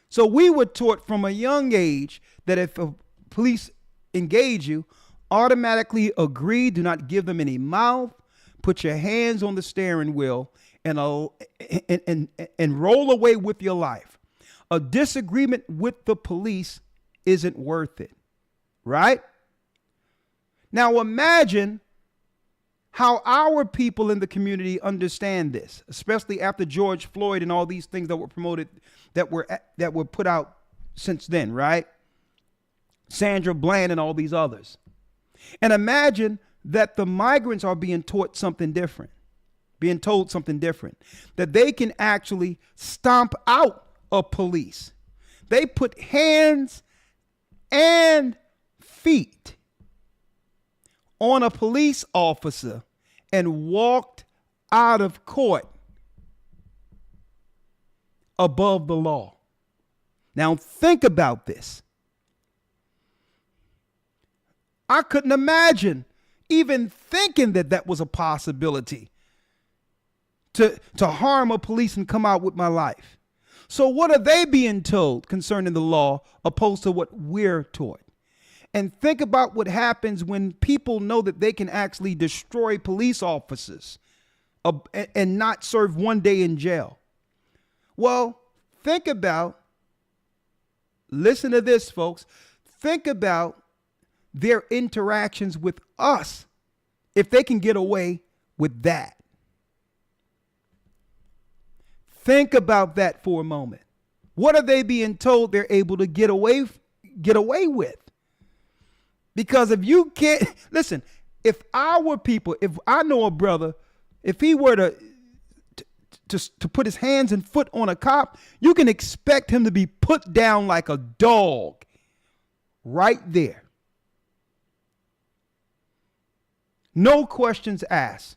So we were taught from a young age that if a police engage you, automatically agree, do not give them any mouth, put your hands on the steering wheel, and roll away with your life. A disagreement with the police isn't worth it, right? Now imagine how our people in the community understand this, especially after George Floyd and all these things that were promoted, that were put out since then, right? Sandra Bland and all these others. And imagine that the migrants are being taught something different, being told something different, that they can actually stomp out a police. They put hands and feet on a police officer and walked out of court above the law. Now think about this. I couldn't imagine even thinking that that was a possibility to harm a police and come out with my life. So what are they being told concerning the law opposed to what we're taught? And think about what happens when people know that they can actually destroy police officers and not serve one day in jail. Well, listen to this, folks. Think about their interactions with us if they can get away with that. Think about that for a moment. What are they being told they're able to get away with? Because if you can't, listen, if our people, if I know a brother, if he were to put his hands and foot on a cop, you can expect him to be put down like a dog right there. No questions asked.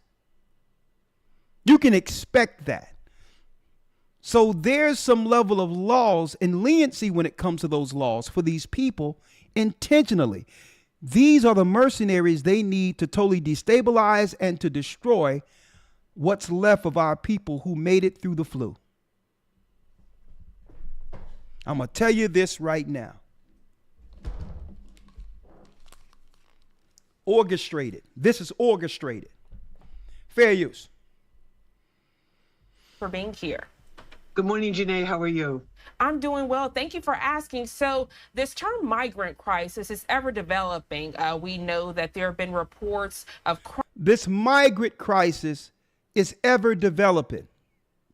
You can expect that. So there's some level of laws and leniency when it comes to those laws for these people intentionally. These are the mercenaries they need to totally destabilize and to destroy what's left of our people who made it through the flu. I'm going to tell you this right now. Orchestrated. This is orchestrated. Fair use. For being here. Good morning, Janae. How are you? I'm doing well. Thank you for asking. So this term migrant crisis is ever developing. We know that there have been reports of this migrant crisis is ever developing.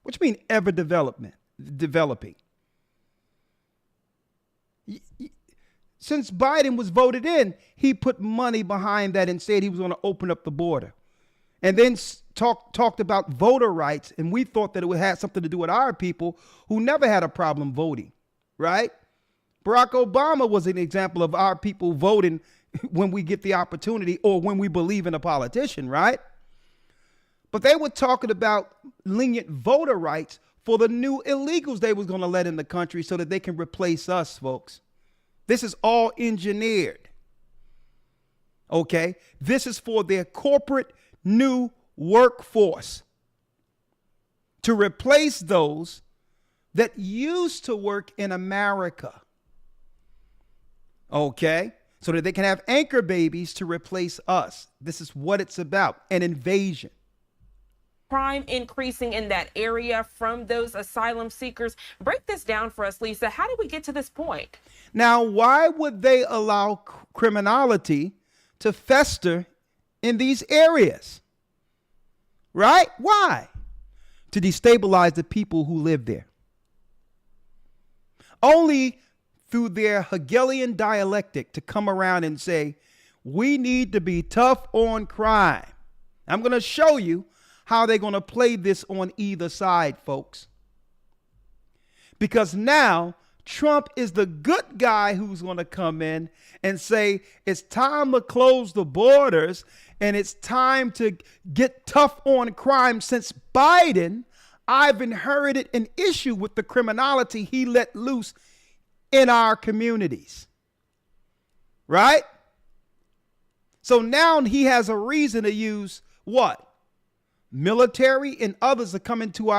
What do you mean ever developing? Since Biden was voted in, he put money behind that and said he was going to open up the border. And then talked about voter rights, and we thought that it would have something to do with our people who never had a problem voting, right? Barack Obama was an example of our people voting when we get the opportunity or when we believe in a politician, right? But they were talking about lenient voter rights for the new illegals they was going to let in the country so that they can replace us, folks. This is all engineered. Okay? This is for their corporate new workforce to replace those that used to work in America. Okay? so that they can have anchor babies to replace us. This is what it's about, an invasion. Crime increasing in that area from those asylum seekers. Break this down for us, Lisa. How did we get to this point? Now, why would they allow criminality to fester in these areas? Right? Why? To destabilize the people who live there. Only through their Hegelian dialectic to come around and say, we need to be tough on crime. I'm going to show you how they're going to play this on either side, folks. Because now Trump is the good guy who's going to come in and say, it's time to close the borders and it's time to get tough on crime. Since Biden, I've inherited an issue with the criminality he let loose in our communities. Right? So now he has a reason to use what? Military and others are coming to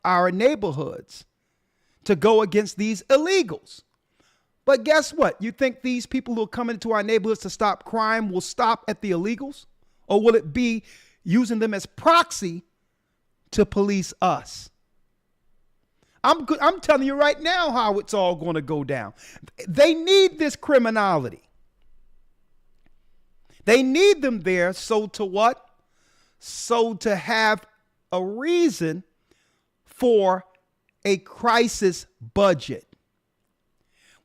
our neighborhoods to go against these illegals. But guess what? You think these people who are coming to our neighborhoods to stop crime will stop at the illegals? Or will it be using them as proxy to police us? I'm telling you right now how it's all going to go down. They need this criminality. They need them there so to what? So to have a reason for a crisis budget.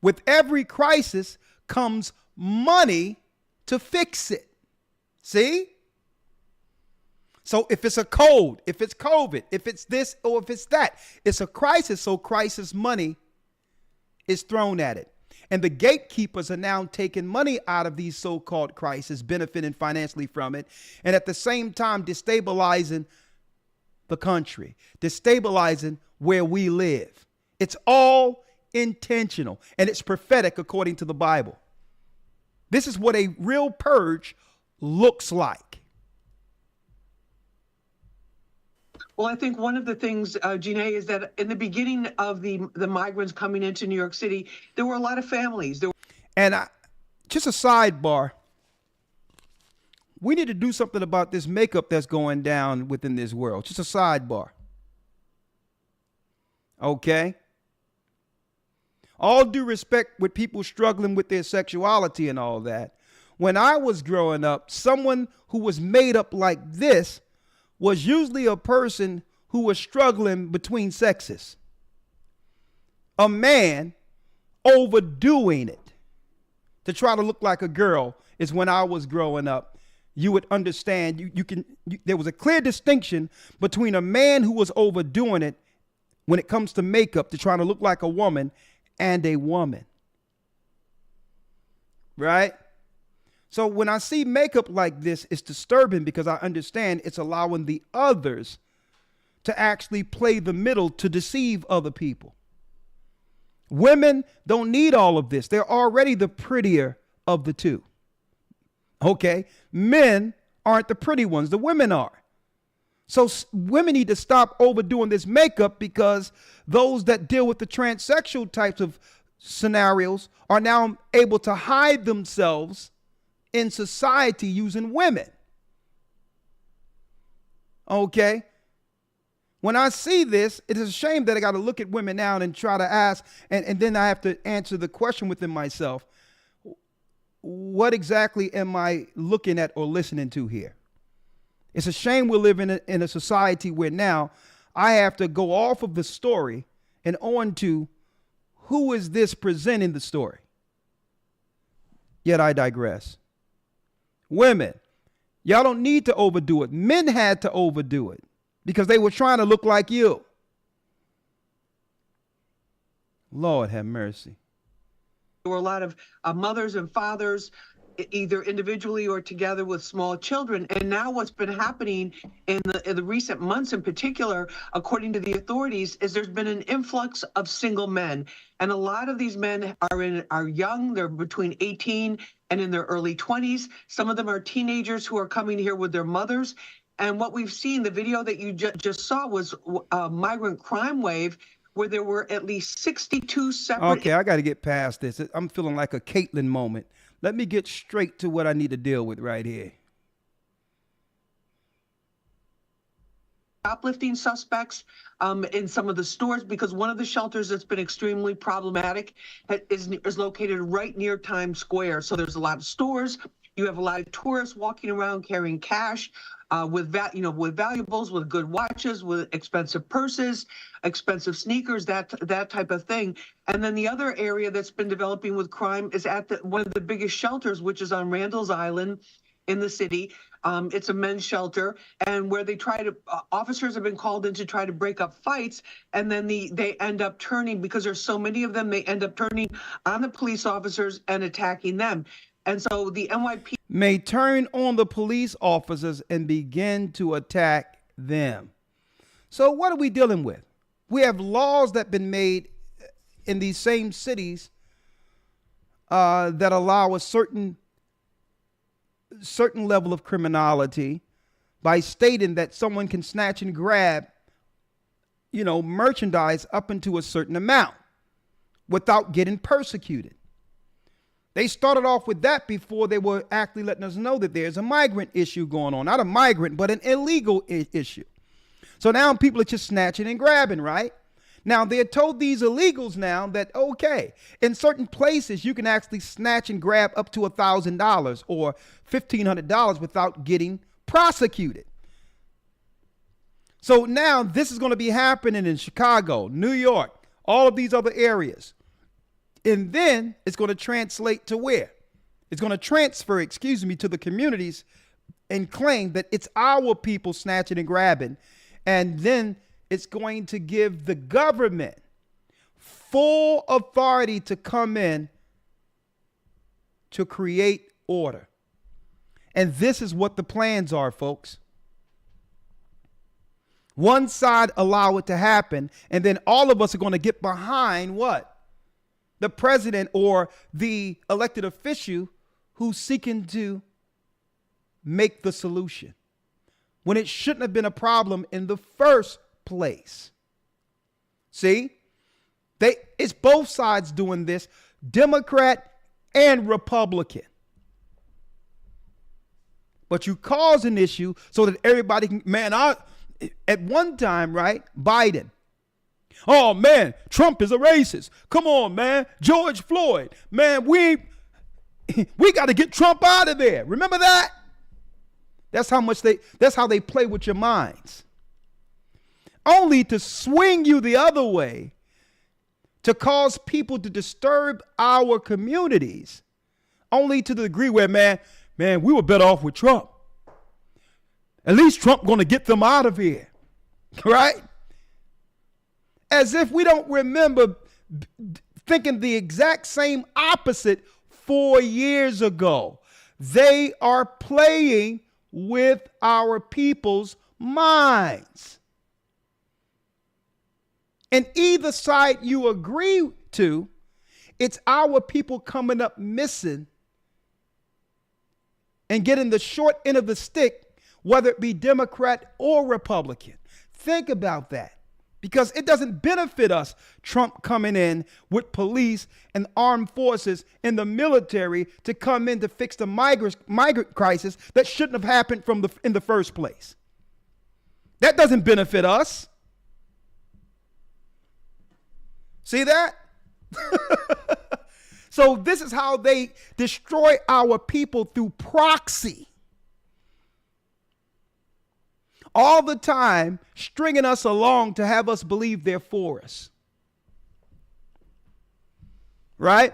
With every crisis comes money to fix it. See? So if it's a cold, if it's COVID, if it's this or if it's that, it's a crisis. So crisis money is thrown at it. And the gatekeepers are now taking money out of these so-called crises, benefiting financially from it, and at the same time destabilizing the country, destabilizing where we live. It's all intentional, and it's prophetic according to the Bible. This is what a real purge looks like. Well, I think one of the things, Janae, is that in the beginning of the migrants coming into New York City, there were a lot of families. And just a sidebar, we need to do something about this makeup that's going down within this world. Just a sidebar. Okay? All due respect with people struggling with their sexuality and all that. When I was growing up, someone who was made up like this was usually a person who was struggling between sexes. A man overdoing it to try to look like a girl is when I was growing up. You would understand, there was a clear distinction between a man who was overdoing it when it comes to makeup to trying to look like a woman and a woman. Right? So when I see makeup like this, it's disturbing because I understand it's allowing the others to actually play the middle to deceive other people. Women don't need all of this. They're already the prettier of the two. Okay? Men aren't the pretty ones. The women are. So women need to stop overdoing this makeup because those that deal with the transsexual types of scenarios are now able to hide themselves in society using women. Okay? When I see this, it is a shame that I got to look at women now and try to ask, and then I have to answer the question within myself. What exactly am I looking at or listening to here? It's a shame we're living in a society where now I have to go off of the story and on to who is this presenting the story. Yet I digress. Women, y'all don't need to overdo it. Men had to overdo it because they were trying to look like you. Lord have mercy. There were a lot of mothers and fathers, either individually or together with small children. And now what's been happening in the recent months in particular, according to the authorities, is there's been an influx of single men. And a lot of these men are young. They're between 18 and in their early 20s. Some of them are teenagers who are coming here with their mothers. And what we've seen, the video that you just saw was a migrant crime wave where there were at least 62 separate... Okay, I got to get past this. I'm feeling like a Caitlyn moment. Let me get straight to what I need to deal with right here. Shoplifting suspects in some of the stores, because one of the shelters that's been extremely problematic is located right near Times Square. So there's a lot of stores. You have a lot of tourists walking around carrying cash with valuables, with good watches, with expensive purses, expensive sneakers, that type of thing. And then the other area that's been developing with crime is at one of the biggest shelters, which is on Randall's Island in the city. It's a men's shelter, and where they try to officers have been called in to try to break up fights, and then they end up turning, because there's so many of them, they end up turning on the police officers and attacking them. And so the NYPD may turn on the police officers and begin to attack them. So what are we dealing with? We have laws that have been made in these same cities that allow a certain level of criminality by stating that someone can snatch and grab, merchandise up into a certain amount without getting persecuted. They started off with that before they were actually letting us know that there's a migrant issue going on. Not a migrant, but an illegal issue. So now people are just snatching and grabbing, right? Now, they're told these illegals now that, okay, in certain places, you can actually snatch and grab up to $1,000 or $1,500 without getting prosecuted. So now this is going to be happening in Chicago, New York, all of these other areas. And then it's going to translate to where? It's going to transfer, to the communities and claim that it's our people snatching and grabbing. And then it's going to give the government full authority to come in to create order. And this is what the plans are, folks. One side allow it to happen, and then all of us are going to get behind what? The president or the elected official who's seeking to make the solution when it shouldn't have been a problem in the first place. See, it's both sides doing this, Democrat and Republican. But you cause an issue so that everybody can, at one time, right, Biden. Oh man, Trump is a racist. Come on, man. George Floyd. Man, we got to get Trump out of there. Remember that? That's how they play with your minds. Only to swing you the other way, to cause people to disturb our communities, only to the degree where, man, we were better off with Trump. At least Trump going to get them out of here, right? As if we don't remember thinking the exact same opposite 4 years ago. They are playing with our people's minds. And either side you agree to, it's our people coming up missing and getting the short end of the stick, whether it be Democrat or Republican. Think about that. Because it doesn't benefit us, Trump coming in with police and armed forces and the military to come in to fix the migrant crisis that shouldn't have happened in the first place. That doesn't benefit us. See that? So this is how they destroy our people, through proxy. All the time stringing us along to have us believe they're for us. Right?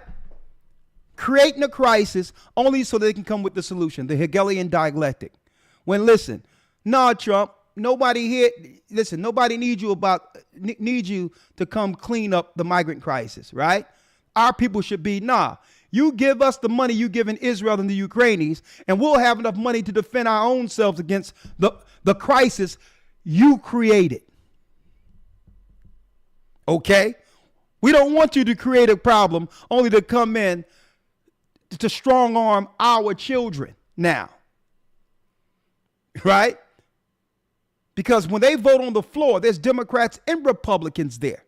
Creating a crisis only so they can come with the solution, the Hegelian dialectic. When Trump, nobody here, nobody needs you to come clean up the migrant crisis, right? Our people should be, you give us the money you give in Israel and the Ukrainians, and we'll have enough money to defend our own selves against the crisis you created. Okay? We don't want you to create a problem only to come in to strong arm our children now. Right? Because when they vote on the floor, there's Democrats and Republicans there.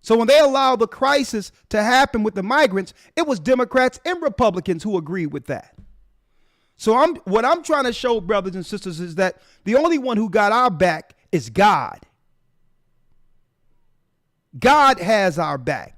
So when they allowed the crisis to happen with the migrants, it was Democrats and Republicans who agreed with that. So what I'm trying to show, brothers and sisters, is that the only one who got our back is God. God has our back.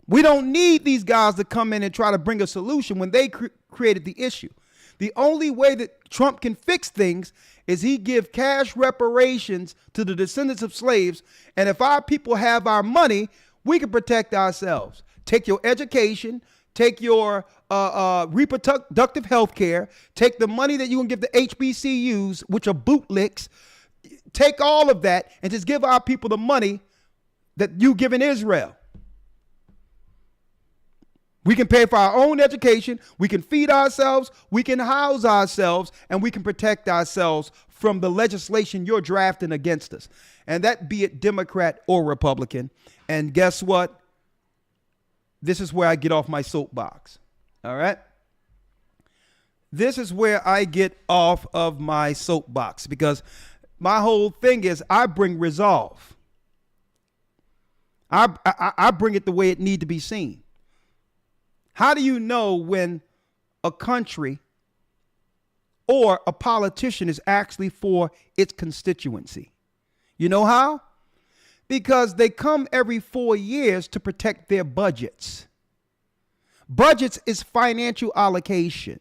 We don't need these guys to come in and try to bring a solution when they created the issue. The only way that Trump can fix things is he give cash reparations to the descendants of slaves. And if our people have our money, we can protect ourselves. Take your education, take your reproductive health care, take the money that you can give the HBCUs, which are bootlicks, take all of that and just give our people the money that you give in Israel. We can pay for our own education, we can feed ourselves, we can house ourselves, and we can protect ourselves from the legislation you're drafting against us. And that be it Democrat or Republican. And guess what? This is where I get off my soapbox. All right? This is where I get off of my soapbox, because my whole thing is I bring resolve. I bring it the way it need to be seen. How do you know when a country or a politician is actually for its constituency? You know how? Because they come every 4 years to protect their budgets. Budgets is financial allocation.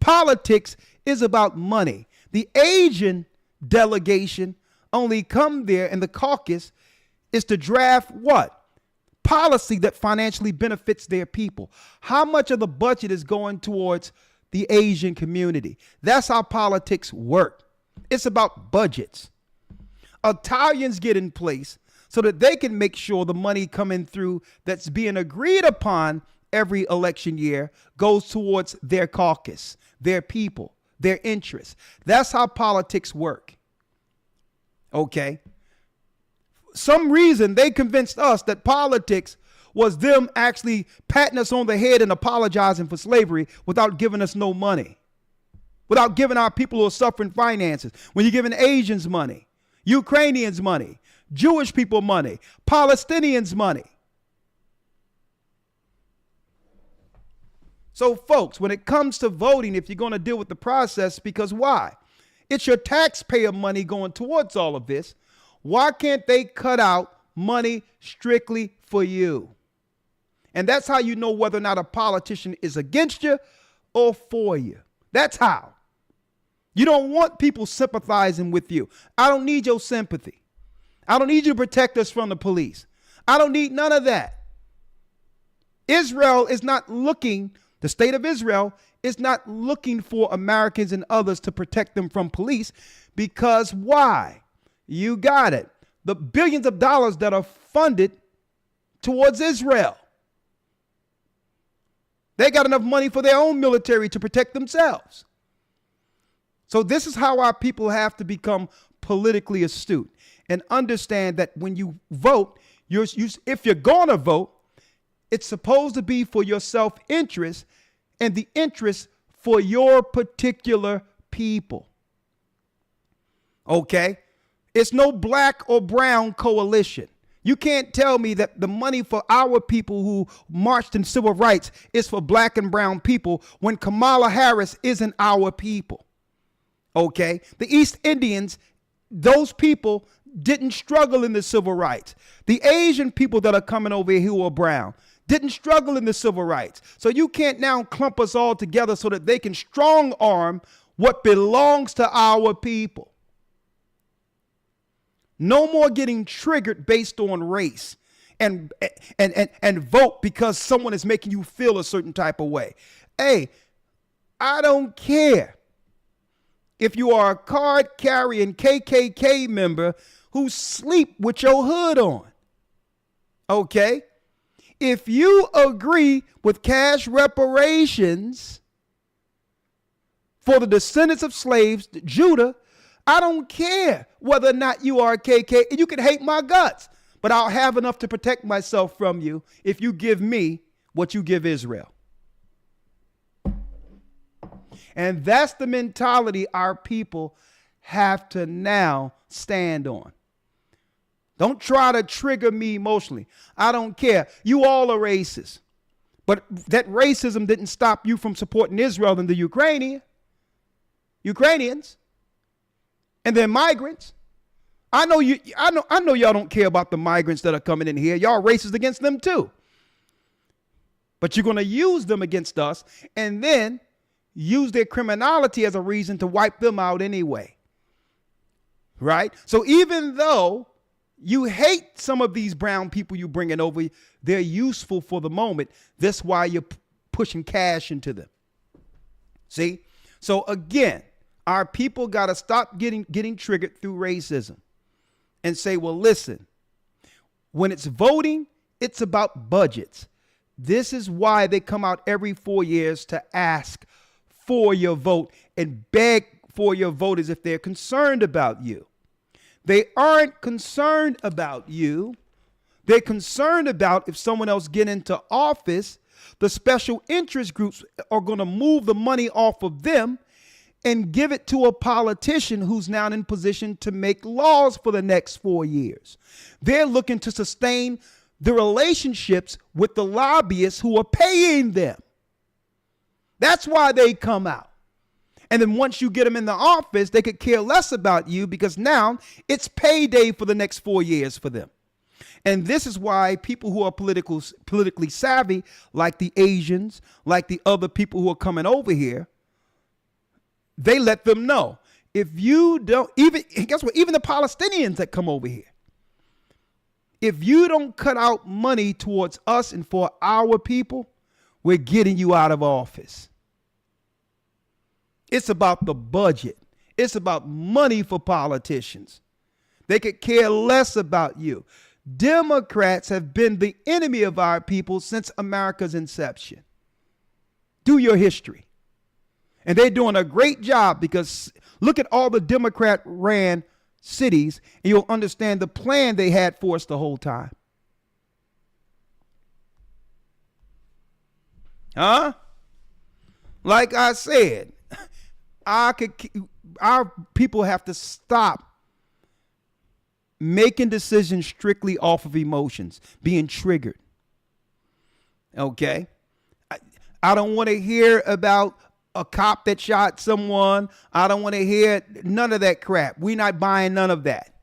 Politics is about money. The Asian delegation only come there, and the caucus is to draft what? Policy that financially benefits their people. How much of the budget is going towards the Asian community? That's how politics work. It's about budgets. Italians get in place so that they can make sure the money coming through that's being agreed upon every election year goes towards their caucus, their people, their interests. That's how politics work. Okay. Some reason they convinced us that politics was them actually patting us on the head and apologizing for slavery without giving us no money, without giving our people who are suffering finances. When you're giving Asians money, Ukrainians money, Jewish people money, Palestinians money. So folks, when it comes to voting, if you're going to deal with the process, because why? It's your taxpayer money going towards all of this. Why can't they cut out money strictly for you? And that's how you know whether or not a politician is against you or for you. That's how. You don't want people sympathizing with you. I don't need your sympathy. I don't need you to protect us from the police. I don't need none of that. Israel is not looking, the state of Israel is not looking for Americans and others to protect them from police, because why? You got it. The billions of dollars that are funded towards Israel. They got enough money for their own military to protect themselves. So this is how our people have to become politically astute and understand that when you vote, if you're going to vote, it's supposed to be for your self-interest and the interest for your particular people. Okay? It's no black or brown coalition. You can't tell me that the money for our people who marched in civil rights is for black and brown people when Kamala Harris isn't our people. Okay? The East Indians, those people didn't struggle in the civil rights. The Asian people that are coming over here who are brown didn't struggle in the civil rights. So you can't now clump us all together so that they can strong arm what belongs to our people. No more getting triggered based on race and vote because someone is making you feel a certain type of way. Hey, I don't care if you are a card carrying KKK member who sleep with your hood on. Okay? If you agree with cash reparations for the descendants of slaves, Judah, I don't care whether or not you are a KK. You can hate my guts, but I'll have enough to protect myself from you if you give me what you give Israel. And that's the mentality our people have to now stand on. Don't try to trigger me emotionally. I don't care. You all are racist. But that racism didn't stop you from supporting Israel and the Ukrainians and their migrants. I know y'all don't care about the migrants that are coming in here. Y'all are racist against them too. But you're going to use them against us and then use their criminality as a reason to wipe them out anyway. Right? So even though you hate some of these brown people you bringing over, they're useful for the moment. That's why you're pushing cash into them. See? So again, our people got to stop getting triggered through racism and say, well, listen, when it's voting, it's about budgets. This is why they come out every 4 years to ask for your vote and beg for your vote as if they're concerned about you. They aren't concerned about you. They're concerned about if someone else get into office, the special interest groups are going to move the money off of them and give it to a politician who's now in position to make laws for the next 4 years. They're looking to sustain the relationships with the lobbyists who are paying them. That's why they come out. And then once you get them in the office, they could care less about you because now it's payday for the next 4 years for them. And this is why people who are politically savvy, like the Asians, like the other people who are coming over here, they let them know, if you don't, guess what, even the Palestinians that come over here, if you don't cut out money towards us and for our people, we're getting you out of office. It's about the budget. It's about money for politicians. They could care less about you. Democrats have been the enemy of our people since America's inception. Do your history. And they're doing a great job because look at all the Democrat-ran cities and you'll understand the plan they had for us the whole time. Huh? Like I said, our people have to stop making decisions strictly off of emotions, being triggered. Okay? I don't want to hear about a cop that shot someone. I don't want to hear none of that crap. We're not buying none of that.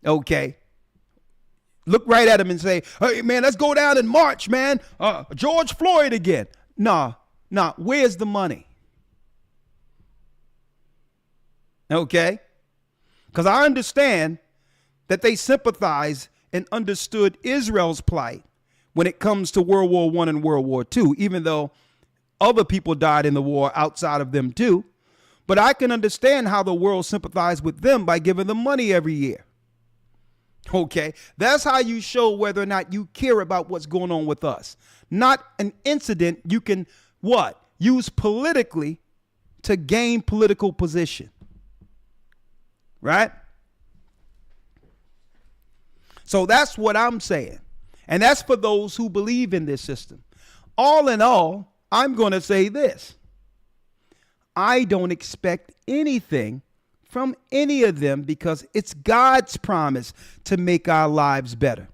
Okay? Look right at him and say, hey, man, let's go down and march, man. George Floyd again. Nah, where's the money? Okay? Because I understand that they sympathize and understood Israel's plight when it comes to World War I and World War II, even though other people died in the war outside of them too. But I can understand how the world sympathized with them by giving them money every year. Okay? That's how you show whether or not you care about what's going on with us. Not an incident you can, use politically to gain political position. Right? So that's what I'm saying. And that's for those who believe in this system. All in all, I'm going to say this. I don't expect anything from any of them because it's God's promise to make our lives better.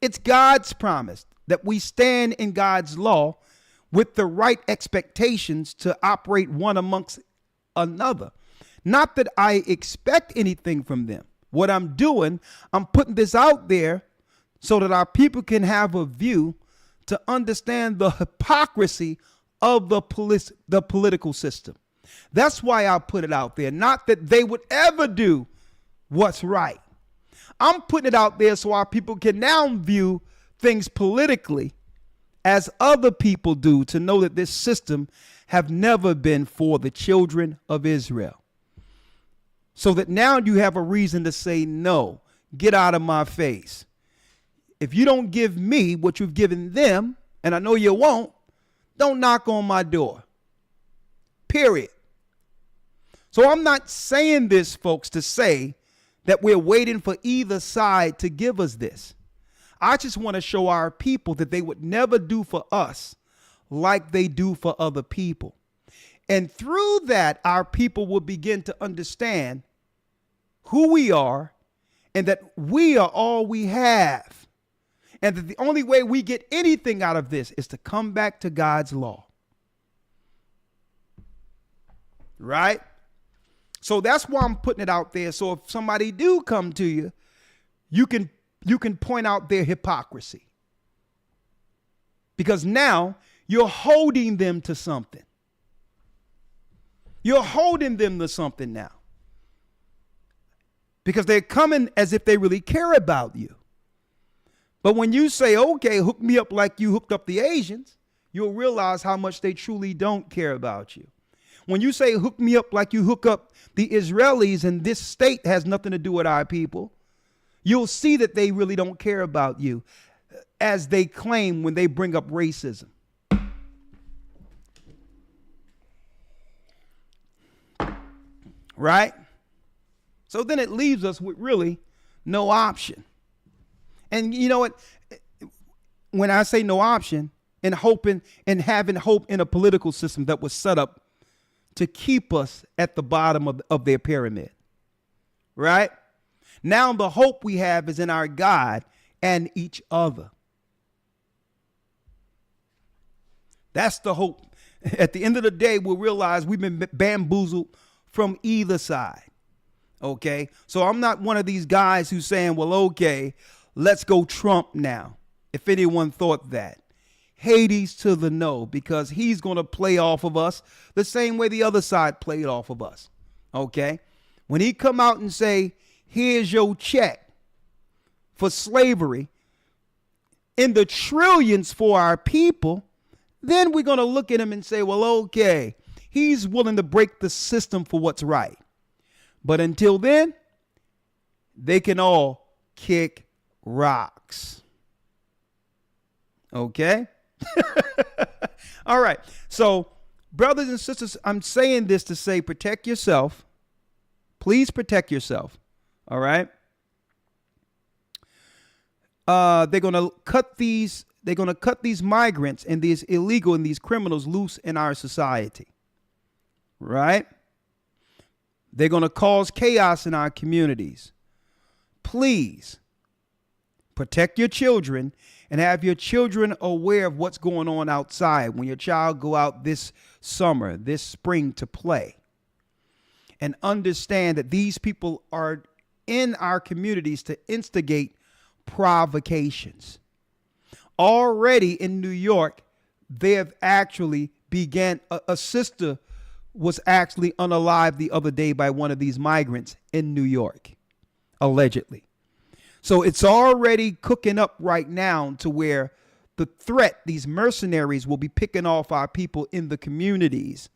It's God's promise that we stand in God's law with the right expectations to operate one amongst another. Not that I expect anything from them. What I'm doing, I'm putting this out there so that our people can have a view to understand the hypocrisy of the political system. That's why I put it out there. Not that they would ever do what's right. I'm putting it out there so our people can now view things politically as other people do, to know that this system have never been for the children of Israel. So that now you have a reason to say, no, get out of my face. If you don't give me what you've given them, and I know you won't, don't knock on my door. Period. So I'm not saying this, folks, to say that we're waiting for either side to give us this. I just want to show our people that they would never do for us like they do for other people. And through that, our people will begin to understand who we are and that we are all we have, and that the only way we get anything out of this is to come back to God's law. Right? So that's why I'm putting it out there. So if somebody do come to you, you can point out their hypocrisy. Because now you're holding them to something. You're holding them to something now. Because they're coming as if they really care about you. But when you say, okay, hook me up like you hooked up the Asians, you'll realize how much they truly don't care about you. When you say hook me up like you hook up the Israelis and this state has nothing to do with our people, you'll see that they really don't care about you, as they claim when they bring up racism. Right? So then it leaves us with really no option. And you know what? When I say no option, and hoping and having hope in a political system that was set up to keep us at the bottom of their pyramid. Right? Now the hope we have is in our God and each other. That's the hope. At the end of the day, we'll realize we've been bamboozled from either side. Okay? So I'm not one of these guys who's saying, well, okay, let's go Trump now. If anyone thought that. Hades to the no, because he's going to play off of us the same way the other side played off of us. Okay? When he come out and say, here's your check for slavery in the trillions for our people, then we're going to look at him and say, well, okay, he's willing to break the system for what's right. But until then, they can all kick rocks. Okay? All right. So, brothers and sisters, I'm saying this to say protect yourself. Please protect yourself. All right? They're going to cut these migrants and these illegal and these criminals loose in our society. Right? They're going to cause chaos in our communities. Please protect your children and have your children aware of what's going on outside when your child go out this summer, this spring to play. And understand that these people are in our communities to instigate provocations. Already in New York, they have actually began, a sister was actually unalived the other day by one of these migrants in New York, allegedly. So it's already cooking up right now to where the threat, these mercenaries will be picking off our people in the communities,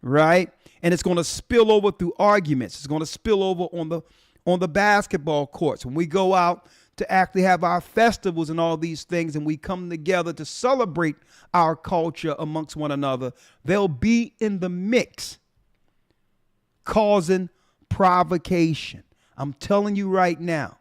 right? And it's going to spill over through arguments. It's going to spill over on the basketball courts. When we go out to actually have our festivals and all these things and we come together to celebrate our culture amongst one another, they'll be in the mix causing provocation. I'm telling you right now.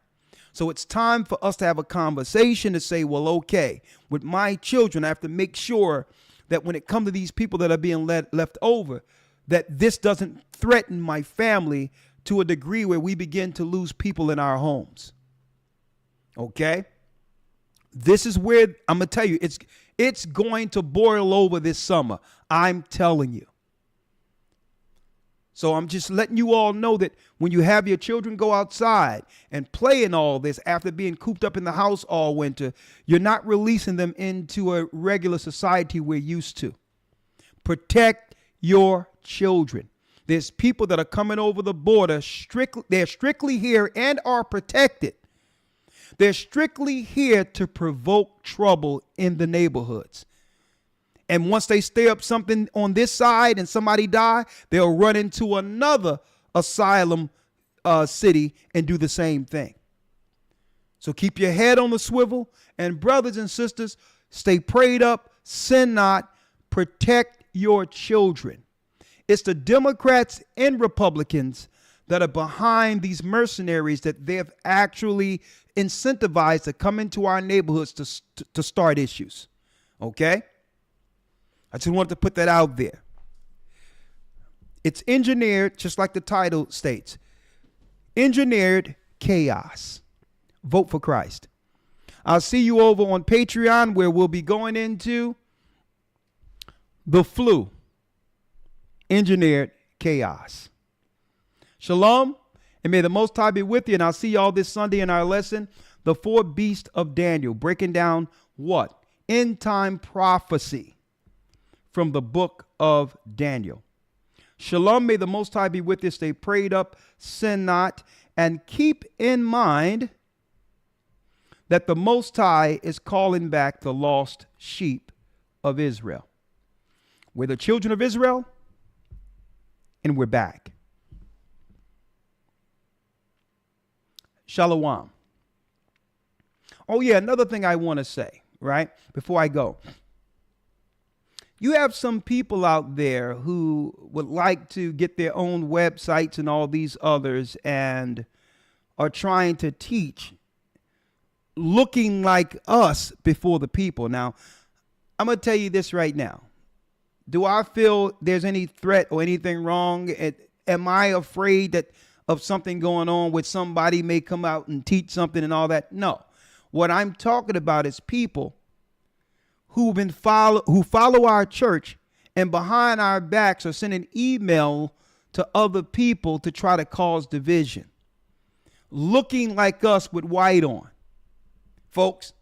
So it's time for us to have a conversation to say, well, okay, with my children, I have to make sure that when it comes to these people that are being left over, that this doesn't threaten my family to a degree where we begin to lose people in our homes. Okay? This is where I'm going to tell you, it's going to boil over this summer. I'm telling you. So I'm just letting you all know that when you have your children go outside and play in all this after being cooped up in the house all winter, you're not releasing them into a regular society we're used to. Protect your children. There's people that are coming over the border. They're strictly here and are protected. They're strictly here to provoke trouble in the neighborhoods. And once they stir up something on this side and somebody die, they'll run into another asylum city and do the same thing. So keep your head on the swivel. And brothers and sisters, stay prayed up, sin not, protect your children. It's the Democrats and Republicans that are behind these mercenaries that they've actually incentivized to come into our neighborhoods to start issues. Okay? I just wanted to put that out there. It's engineered, just like the title states, engineered chaos. Vote for Christ. I'll see you over on Patreon, where we'll be going into the flu, engineered chaos. Shalom, and may the Most High be with you. And I'll see y'all this Sunday in our lesson, The Four Beasts of Daniel, breaking down what? End time prophecy from the book of Daniel. Shalom, may the Most High be with you. Stay prayed up, sin not, and keep in mind that the Most High is calling back the lost sheep of Israel. We're the children of Israel, and we're back. Shalom. Oh yeah, another thing I want to say, right, before I go. You have some people out there who would like to get their own websites and all these others and are trying to teach looking like us before the people. Now, I'm going to tell you this right now. Do I feel there's any threat or anything wrong? Am I afraid that of something going on with somebody may come out and teach something and all that? No. What I'm talking about is people who follow our church and behind our backs are sending email to other people to try to cause division, looking like us with white on. Folks,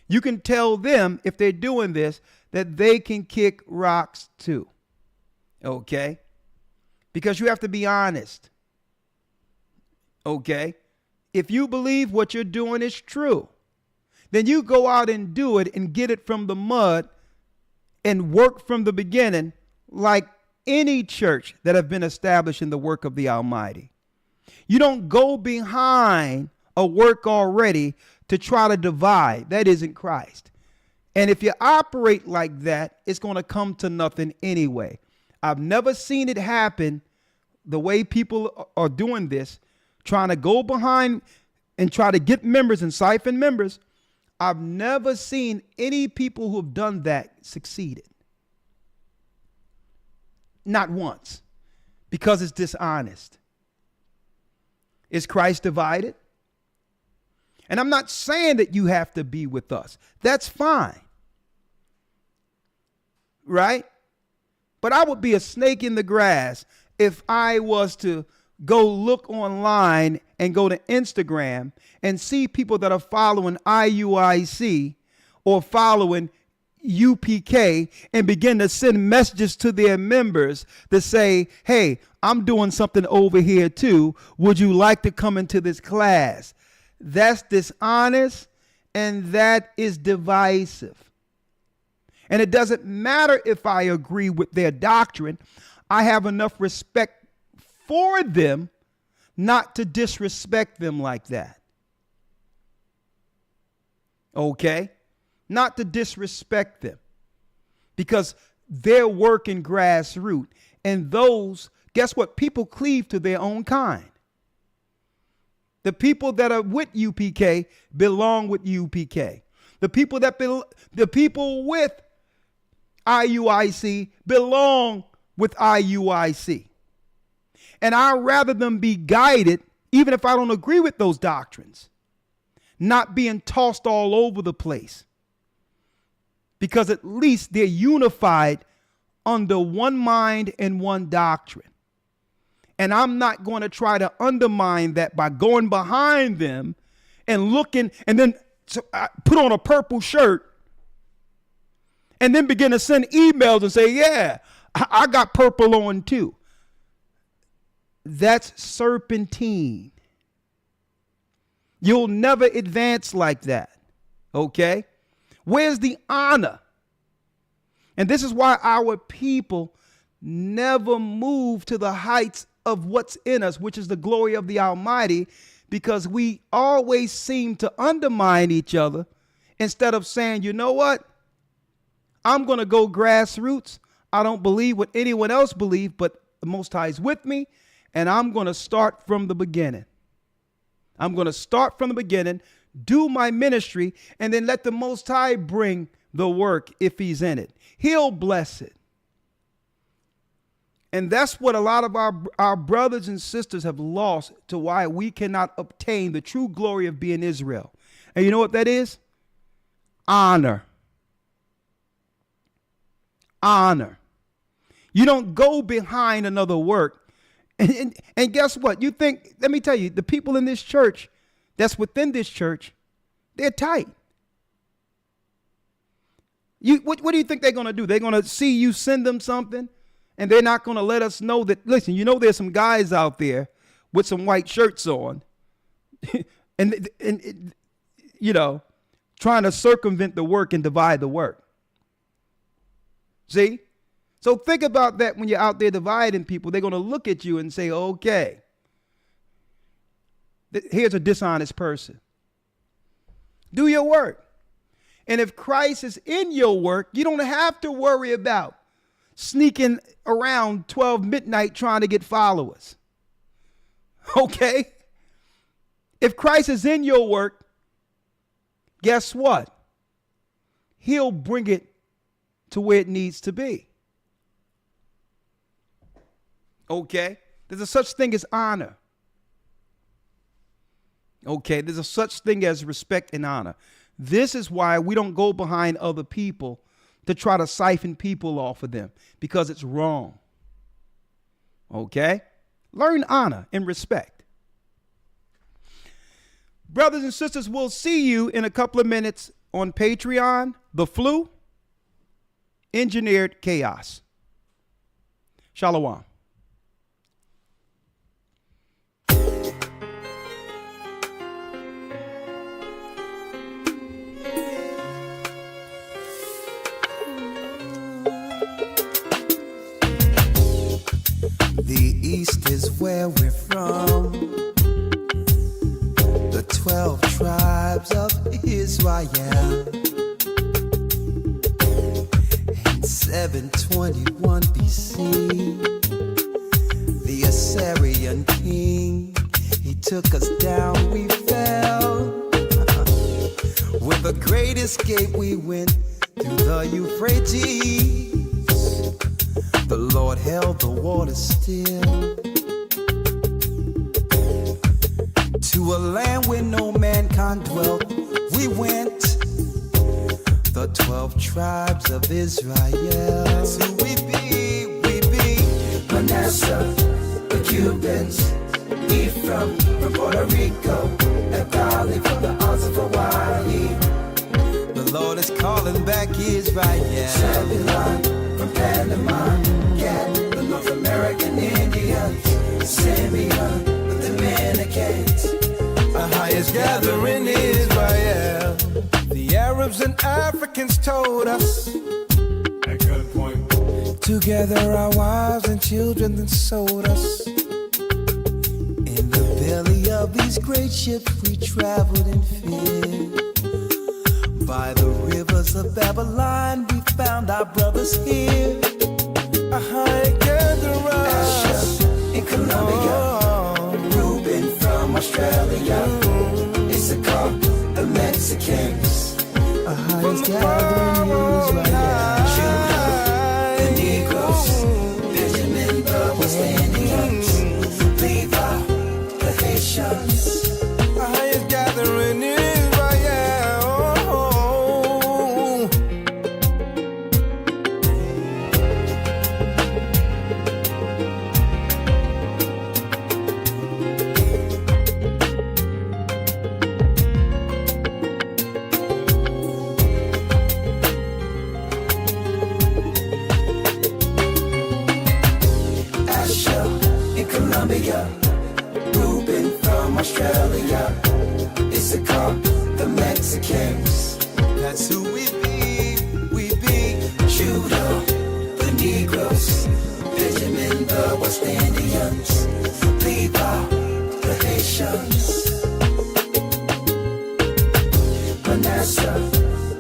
you can tell them if they're doing this that they can kick rocks too. Okay? Because you have to be honest. Okay? If you believe what you're doing is true, then you go out and do it and get it from the mud and work from the beginning like any church that have been established in the work of the Almighty. You don't go behind a work already to try to divide. That isn't Christ. And if you operate like that, it's going to come to nothing anyway. I've never seen it happen the way people are doing this, trying to go behind and try to get members and siphon members. I've never seen any people who have done that succeeded. Not once. Because it's dishonest. Is Christ divided? And I'm not saying that you have to be with us. That's fine. Right? But I would be a snake in the grass if I was to go look online and go to Instagram and see people that are following IUIC or following UPK and begin to send messages to their members to say, hey, I'm doing something over here too. Would you like to come into this class? That's dishonest and that is divisive. And it doesn't matter if I agree with their doctrine. I have enough respect for them not to disrespect them like that. Okay? Not to disrespect them. Because they're working grassroots. And those, guess what? People cleave to their own kind. The people that are with UPK belong with UPK. The people with IUIC belong with IUIC. And I'd rather them be guided, even if I don't agree with those doctrines, not being tossed all over the place. Because at least they're unified under one mind and one doctrine. And I'm not going to try to undermine that by going behind them and looking and then put on a purple shirt and then begin to send emails and say, yeah, I got purple on too. That's serpentine. You'll never advance like that. Okay? Where's the honor? And this is why our people never move to the heights of what's in us, which is the glory of the Almighty, because we always seem to undermine each other instead of saying, you know what? I'm going to go grassroots. I don't believe what anyone else believes, but the Most High is with me, and I'm going to start from the beginning. I'm going to start from the beginning, do my ministry, and then let the Most High bring the work if he's in it. He'll bless it. And that's what a lot of our brothers and sisters have lost, to why we cannot obtain the true glory of being Israel. And you know what that is? Honor. Honor. You don't go behind another work. And guess what? You think, let me tell you, the people in this church, that's within this church, they're tight. What do you think they're going to do? They're going to see you send them something, and they're not going to let us know that, listen, you know there's some guys out there with some white shirts on and you know, trying to circumvent the work and divide the work. See? So think about that when you're out there dividing people. They're going to look at you and say, okay, here's a dishonest person. Do your work. And if Christ is in your work, you don't have to worry about sneaking around 12 midnight trying to get followers. Okay? If Christ is in your work, guess what? He'll bring it to where it needs to be. Okay? There's a such thing as honor. Okay? There's a such thing as respect and honor. This is why we don't go behind other people to try to siphon people off of them, because it's wrong. Okay? Learn honor and respect. Brothers and sisters, we'll see you in a couple of minutes on Patreon. The Flu, Engineered Chaos. Shalom. The East is where we're from. The 12 tribes of Israel. In 721 BC, the Assyrian king, he took us down, we fell. With a great escape we went through the Euphrates. The Lord held the water still. To a land where no mankind dwelt, we went. The 12 tribes of Israel. That's who we be. Manasseh, the Cubans, Ephraim from Puerto Rico, Naphtali from the Isles of Hawaii. The Lord is calling back Israel. Zebulun from Panama, Gad, the North American Indians, Simeon, the Dominicans. Our highest gathering is Israel. The Arabs and Africans told us. At gunpoint. Together our wives and children then sold us. In the belly of these great ships we traveled in fear. By the rivers of Babylon we found our brothers here. A high gatherer. Asher in Colombia. Reuben from Australia. Issachar, the Mexicans. A highest gathering in Israel. Judah, the Negroes. Benjamin, the West Indians. Levi, the Haitians. A highest gathering in Israel. Reuben from Australia, Issachar, the Mexicans. That's who we be. Judah, the Negroes, Benjamin, the West Indians, Levi, the Haitians, Manasseh,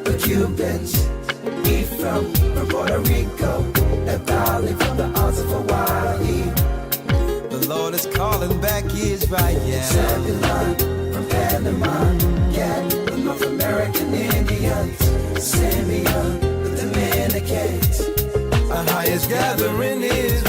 the Cubans, Ephraim from Puerto Rico, Naphtali from the Isles of Hawaii. The Lord is calling back Israel. Zebulun from Panama, Gad, the North American Indians, Simeon, the Dominicans. Our highest gathering is